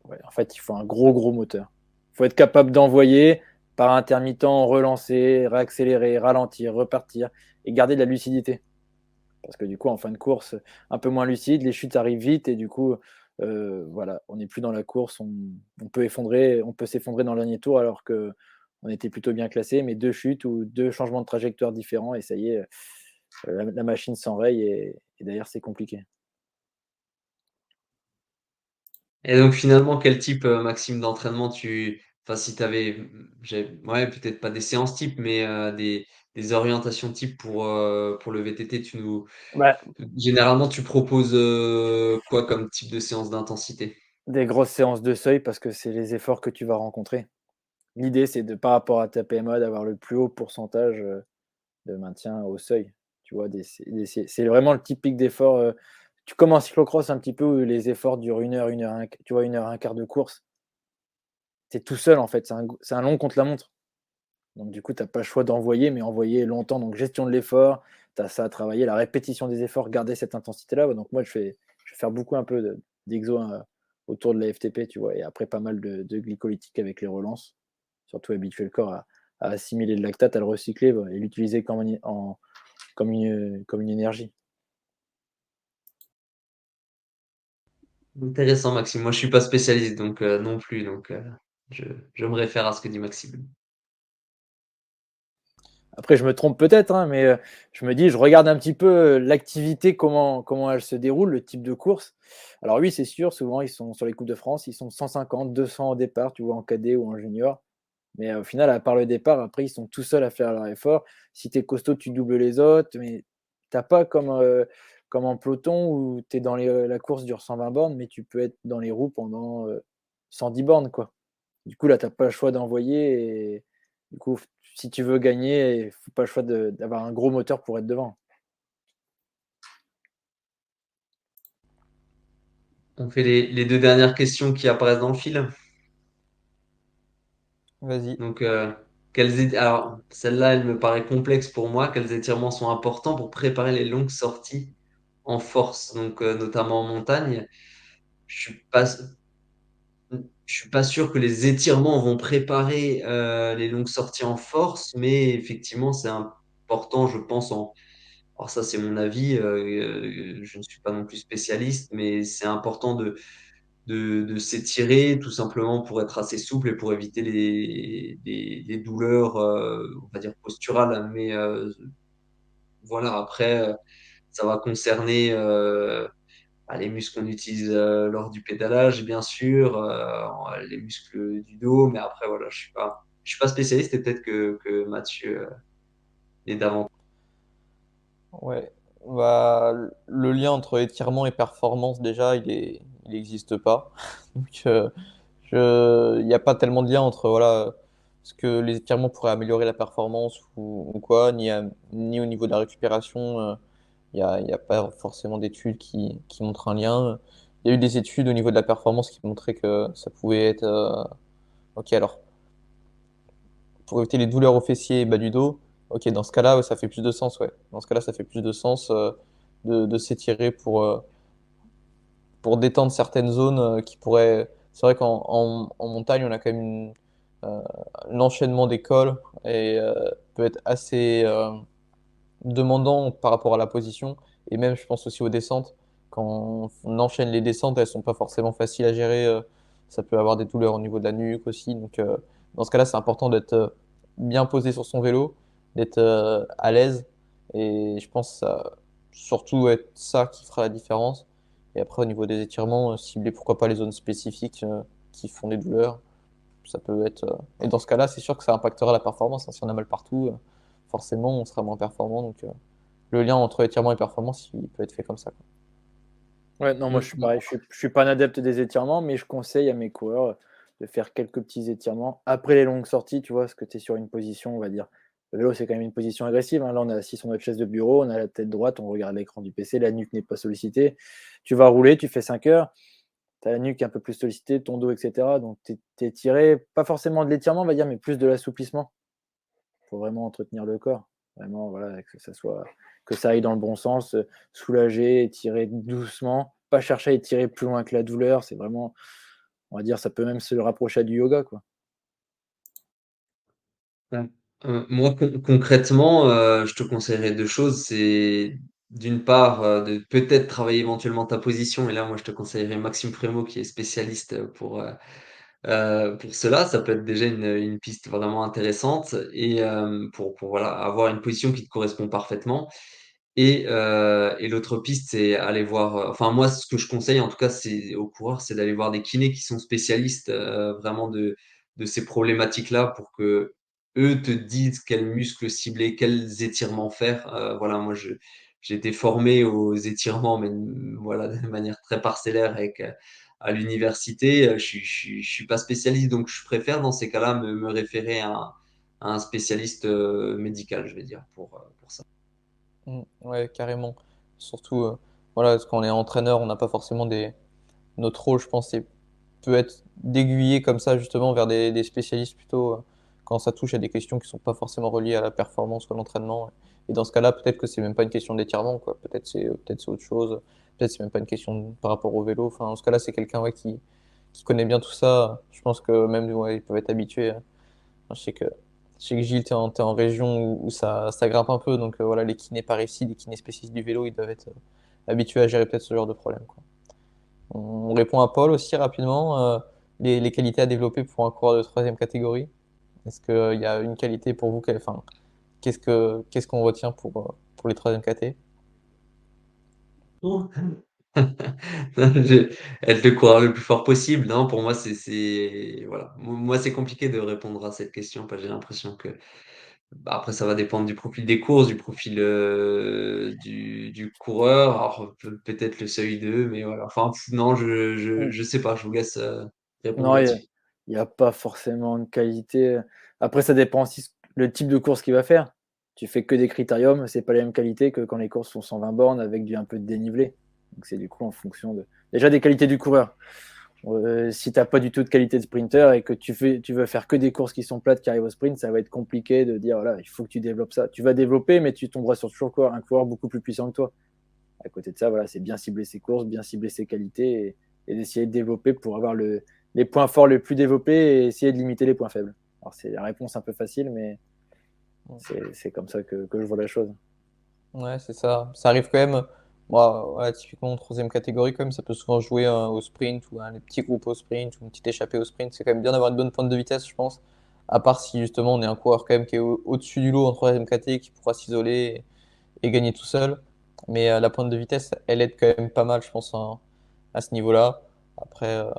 Ouais, en fait, il faut un gros moteur. Il faut être capable d'envoyer par intermittent, relancer, réaccélérer, ralentir, repartir et garder de la lucidité. Parce que du coup, en fin de course, un peu moins lucide, les chutes arrivent vite et du coup, voilà, on n'est plus dans la course, on peut s'effondrer dans le dernier tour alors qu'on était plutôt bien classé, mais 2 chutes ou 2 changements de trajectoire différents et ça y est, la machine s'enraye et d'ailleurs c'est compliqué. Et donc finalement, quel type, Maxime, d'entraînement enfin si tu avais, ouais, peut-être pas des séances type, mais des orientations type pour le VTT, Bah, généralement, tu proposes quoi comme type de séance d'intensité? des grosses séances de seuil parce que c'est les efforts que tu vas rencontrer. L'idée, c'est de par rapport à ta PMA, d'avoir le plus haut pourcentage, de maintien au seuil. Tu vois? C'est vraiment le typique d'effort, tu comme en cyclo-cross un petit peu où les efforts durent 1 heure 1 tu vois? 1 heure 1/4 de course. Tu es tout seul en fait, c'est un long contre la montre. Donc du coup, tu as pas le choix d'envoyer, mais envoyer longtemps. Donc gestion de l'effort, tu as ça à travailler, la répétition des efforts, garder cette intensité-là. Ouais, donc moi je vais faire beaucoup un peu d'exo, autour de la FTP, tu vois? Et après pas mal de glycolytique avec les relances. Surtout habituer le corps à assimiler le lactate, à le recycler, bah, et l'utiliser comme une énergie. Intéressant, Maxime. Moi, je suis pas spécialiste, donc non plus, donc je je me réfère à ce que dit Maxime. Après, je me trompe peut-être, hein, mais je me dis, je regarde un petit peu l'activité, comment elle se déroule, le type de course. Alors oui, c'est sûr, souvent, ils sont sur les Coupes de France, ils sont 150, 200 au départ, tu vois, en cadet ou en junior. Mais au final, à part le départ, après, ils sont tout seuls à faire leur effort. Si tu es costaud, tu doubles les autres, mais tu pas comme en peloton où tu es dans la course dure 120 bornes, mais tu peux être dans les roues pendant 110 bornes, quoi. Du coup, là, tu pas le choix d'envoyer et du coup, si tu veux gagner, il faut pas le choix d'avoir un gros moteur pour être devant. On fait les 2 dernières questions qui apparaissent dans le fil. Vas-y. Donc, alors, celle-là, elle me paraît complexe pour moi. Quels étirements sont importants pour préparer les longues sorties en force, donc notamment en montagne? Je suis pas, je suis pas sûr que les étirements vont préparer les longues sorties en force, mais effectivement, c'est important, je pense. Alors ça, c'est mon avis. Je ne suis pas non plus spécialiste, mais c'est important de s'étirer tout simplement pour être assez souple et pour éviter les douleurs, on va dire posturales. Mais voilà, après, ça va concerner les muscles qu'on utilise lors du pédalage, bien sûr, les muscles du dos. Mais après, voilà, je suis pas spécialiste et peut-être que Mathieu est davantage. Ouais. Bah, le lien entre étirement et performance, déjà, il n'existe pas. Donc, il n'y a pas tellement de lien entre voilà, ce que les étirements pourraient améliorer la performance ou quoi, ni au niveau de la récupération. Il y a pas forcément d'études qui montrent un lien. Il y a eu des études au niveau de la performance qui montraient que ça pouvait être. Ok, alors, pour éviter les douleurs aux fessiers et bas du dos, ok, dans ce cas-là, ouais, ça fait plus de sens, ouais. Dans ce cas-là, ça fait plus de sens de s'étirer pour détendre certaines zones qui pourraient. C'est vrai en montagne, on a quand même euh, un enchaînement des cols et peut être assez demandant par rapport à la position. Et même, je pense aussi aux descentes. Quand on enchaîne les descentes, elles sont pas forcément faciles à gérer. Ça peut avoir des douleurs au niveau de la nuque aussi. Donc, dans ce cas-là, c'est important d'être bien posé sur son vélo, d'être à l'aise. Et je pense que ça surtout être ça qui fera la différence. Et après, au niveau des étirements, cibler pourquoi pas les zones spécifiques qui font des douleurs. Ça peut être. Et dans ce cas-là, c'est sûr que ça impactera la performance, hein. Si on a mal partout, forcément, on sera moins performant. Donc, le lien entre étirement et performance, il peut être fait comme ça, quoi. Ouais, non, moi je suis pareil, je suis pas un adepte des étirements, mais je conseille à mes coureurs de faire quelques petits étirements après les longues sorties, tu vois? Parce que tu es sur une position, on va dire le vélo, c'est quand même une position agressive, hein. Là, on est assis sur notre chaise de bureau, on a la tête droite, on regarde l'écran du PC, la nuque n'est pas sollicitée. Tu vas rouler, tu fais 5 heures, tu as la nuque un peu plus sollicitée, ton dos et cetera, donc tu es étiré, pas forcément de l'étirement, on va dire, mais plus de l'assouplissement. Faut vraiment entretenir le corps. Vraiment, voilà, que ça aille dans le bon sens, soulager, étirer doucement, pas chercher à étirer plus loin que la douleur. C'est vraiment On va dire, ça peut même se rapprocher à du yoga, quoi. Ouais. Moi, concrètement, je te conseillerais 2 choses. C'est d'une part, de peut-être travailler éventuellement ta position et là, moi, je te conseillerais Maxime Frémaux qui est spécialiste, pour cela. Ça peut être déjà une piste vraiment intéressante et pour voilà, avoir une position qui te correspond parfaitement. Et l'autre piste, c'est aller voir, enfin moi, ce que je conseille en tout cas, c'est aux coureurs, c'est d'aller voir des kinés qui sont spécialistes, vraiment de ces problématiques-là pour que eux te disent quels muscles cibler, quels étirements faire. Voilà, moi j'ai été formé aux étirements, mais voilà, de manière très parcellaire avec, à l'université. Je suis pas spécialiste, donc je préfère dans ces cas-là me référer à un spécialiste, médical, je vais dire, pour ça. Ouais, carrément. Surtout, voilà, parce quand on est entraîneur, on n'a pas forcément notre rôle, je pense, c'est peut être d'aiguiller comme ça justement vers des spécialistes plutôt quand ça touche à des questions qui sont pas forcément reliées à la performance ou à l'entraînement. Et dans ce cas-là, peut-être que c'est même pas une question d'étirement, quoi. Peut-être c'est autre chose. Peut-être c'est même pas une question par rapport au vélo. Enfin, dans ce cas-là, c'est quelqu'un ouais, qui connaît bien tout ça. Je pense que même ouais, ils peuvent être habitués. Enfin, je sais que Gilles, t'es en région où ça grimpe un peu, donc voilà, les kinés par ici, les kinés spécialistes du vélo, ils doivent être habitués à gérer peut-être ce genre de problème, quoi. On répond à Paul aussi rapidement. Les qualités à développer pour un coureur de troisième catégorie. Est-ce qu'il y a une qualité pour vous enfin, qu'est-ce qu'on retient pour les troisième KT? Oh. Être le coureur le plus fort possible. Non, pour moi, voilà. Moi, c'est compliqué de répondre à cette question parce que j'ai l'impression que, bah, après, ça va dépendre du profil des courses, du profil du coureur. Alors, peut-être le seuil 2, mais voilà. Enfin, non, Mm. je sais pas. Je vous laisse répondre Non, là-dessus. il y a pas forcément de qualité. Après, ça dépend aussi le type de course qu'il va faire. Tu fais que des critériums, c'est pas la même qualité que quand les courses sont 120 bornes avec un peu de dénivelé. Donc c'est du coup en fonction déjà des qualités du coureur. Si tu n'as pas du tout de qualité de sprinter et que tu veux faire que des courses qui sont plates qui arrivent au sprint, ça va être compliqué de dire voilà, il faut que tu développes ça. Tu vas développer, mais tu tomberas sur toujours un coureur beaucoup plus puissant que toi. À côté de ça, voilà, c'est bien cibler ses courses, bien cibler ses qualités et d'essayer de développer pour avoir les points forts les plus développés et essayer de limiter les points faibles. Alors, c'est la réponse un peu facile, mais c'est comme ça que je vois la chose. Ouais, c'est ça. Ça arrive quand même. Moi, ouais, typiquement en troisième catégorie, quand même, ça peut souvent jouer au sprint ou à les petits groupes au sprint ou une petite échappée au sprint. C'est quand même bien d'avoir une bonne pointe de vitesse, je pense. À part si justement on est un coureur quand même qui est au-dessus du lot en troisième caté, qui pourra s'isoler et gagner tout seul. Mais la pointe de vitesse, elle aide quand même pas mal, je pense, à ce niveau-là. Après, euh,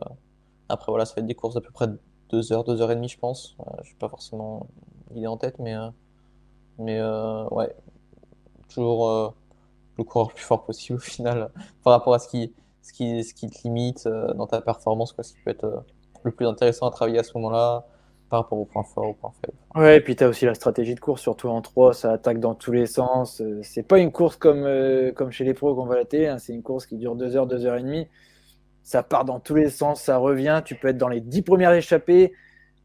après, voilà, ça va être des courses d'à peu près 2 heures, 2 heures et demie, je pense. Je n'ai pas forcément l'idée en tête, mais ouais, toujours le coureur le plus fort possible au final, par rapport à ce qui te limite dans ta performance, quoi, ce qui peut être le plus intéressant à travailler à ce moment-là, par rapport aux points forts, aux points faibles. Ouais, et puis tu as aussi la stratégie de course, surtout en 3 ça attaque dans tous les sens. C'est pas une course comme chez les pros qu'on voit à la télé, hein, c'est une course qui dure 2 heures, 2 heures et demie. Ça part dans tous les sens, ça revient. Tu peux être dans les 10 premières échappées.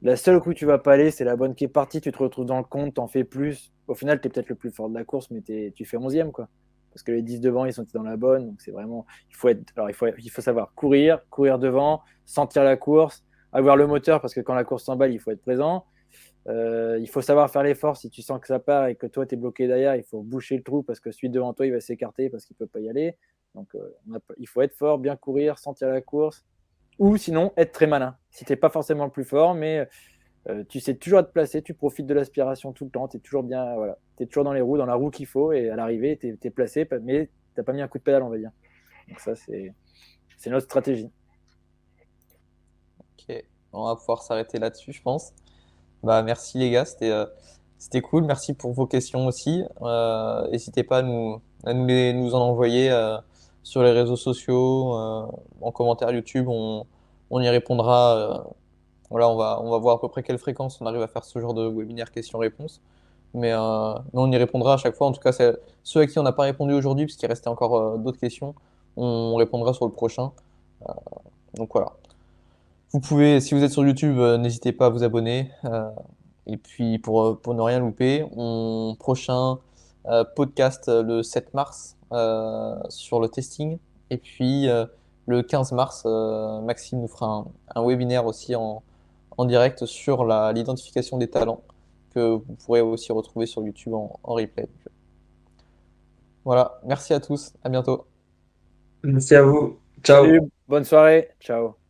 La seule coup où tu vas pas aller, c'est la bonne qui est partie. Tu te retrouves dans le compte, t'en fais plus. Au final, tu es peut-être le plus fort de la course, mais tu fais 11e, quoi. Parce que les 10 devant, ils sont dans la bonne. Donc c'est vraiment. Alors, il faut savoir courir devant, sentir la course, avoir le moteur, parce que quand la course s'emballe, il faut être présent. Il faut savoir faire l'effort si tu sens que ça part et que toi, tu es bloqué derrière. Il faut boucher le trou parce que celui devant toi, il va s'écarter parce qu'il ne peut pas y aller. Donc, il faut être fort, bien courir, sentir la course. Ou sinon, être très malin. Si tu n'es pas forcément le plus fort, mais tu sais toujours te placer, tu profites de l'aspiration tout le temps. Tu es toujours bien, voilà. Tu es toujours dans les roues, dans la roue qu'il faut. Et à l'arrivée, tu es placé, mais tu n'as pas mis un coup de pédale, on va dire. Donc, ça, c'est notre stratégie. Ok, on va pouvoir s'arrêter là-dessus, je pense. Bah, merci les gars, c'était cool. Merci pour vos questions aussi. N'hésitez pas à nous en envoyer sur les réseaux sociaux, en commentaire YouTube. On y répondra. Voilà, on va voir à peu près quelle fréquence on arrive à faire ce genre de webinaire questions-réponses. Mais on y répondra à chaque fois. En tout cas, c'est ceux à qui on n'a pas répondu aujourd'hui, parce qu'il restait encore d'autres questions, on répondra sur le prochain. Donc voilà. Vous pouvez, si vous êtes sur YouTube, n'hésitez pas à vous abonner. Et puis pour ne rien louper, prochain podcast le 7 mars sur le testing. Et puis le 15 mars, Maxime nous fera un webinaire aussi en direct sur l'identification des talents que vous pourrez aussi retrouver sur YouTube en replay. Voilà, merci à tous, à bientôt. Merci à vous. Salut, Ciao. bonne soirée, ciao.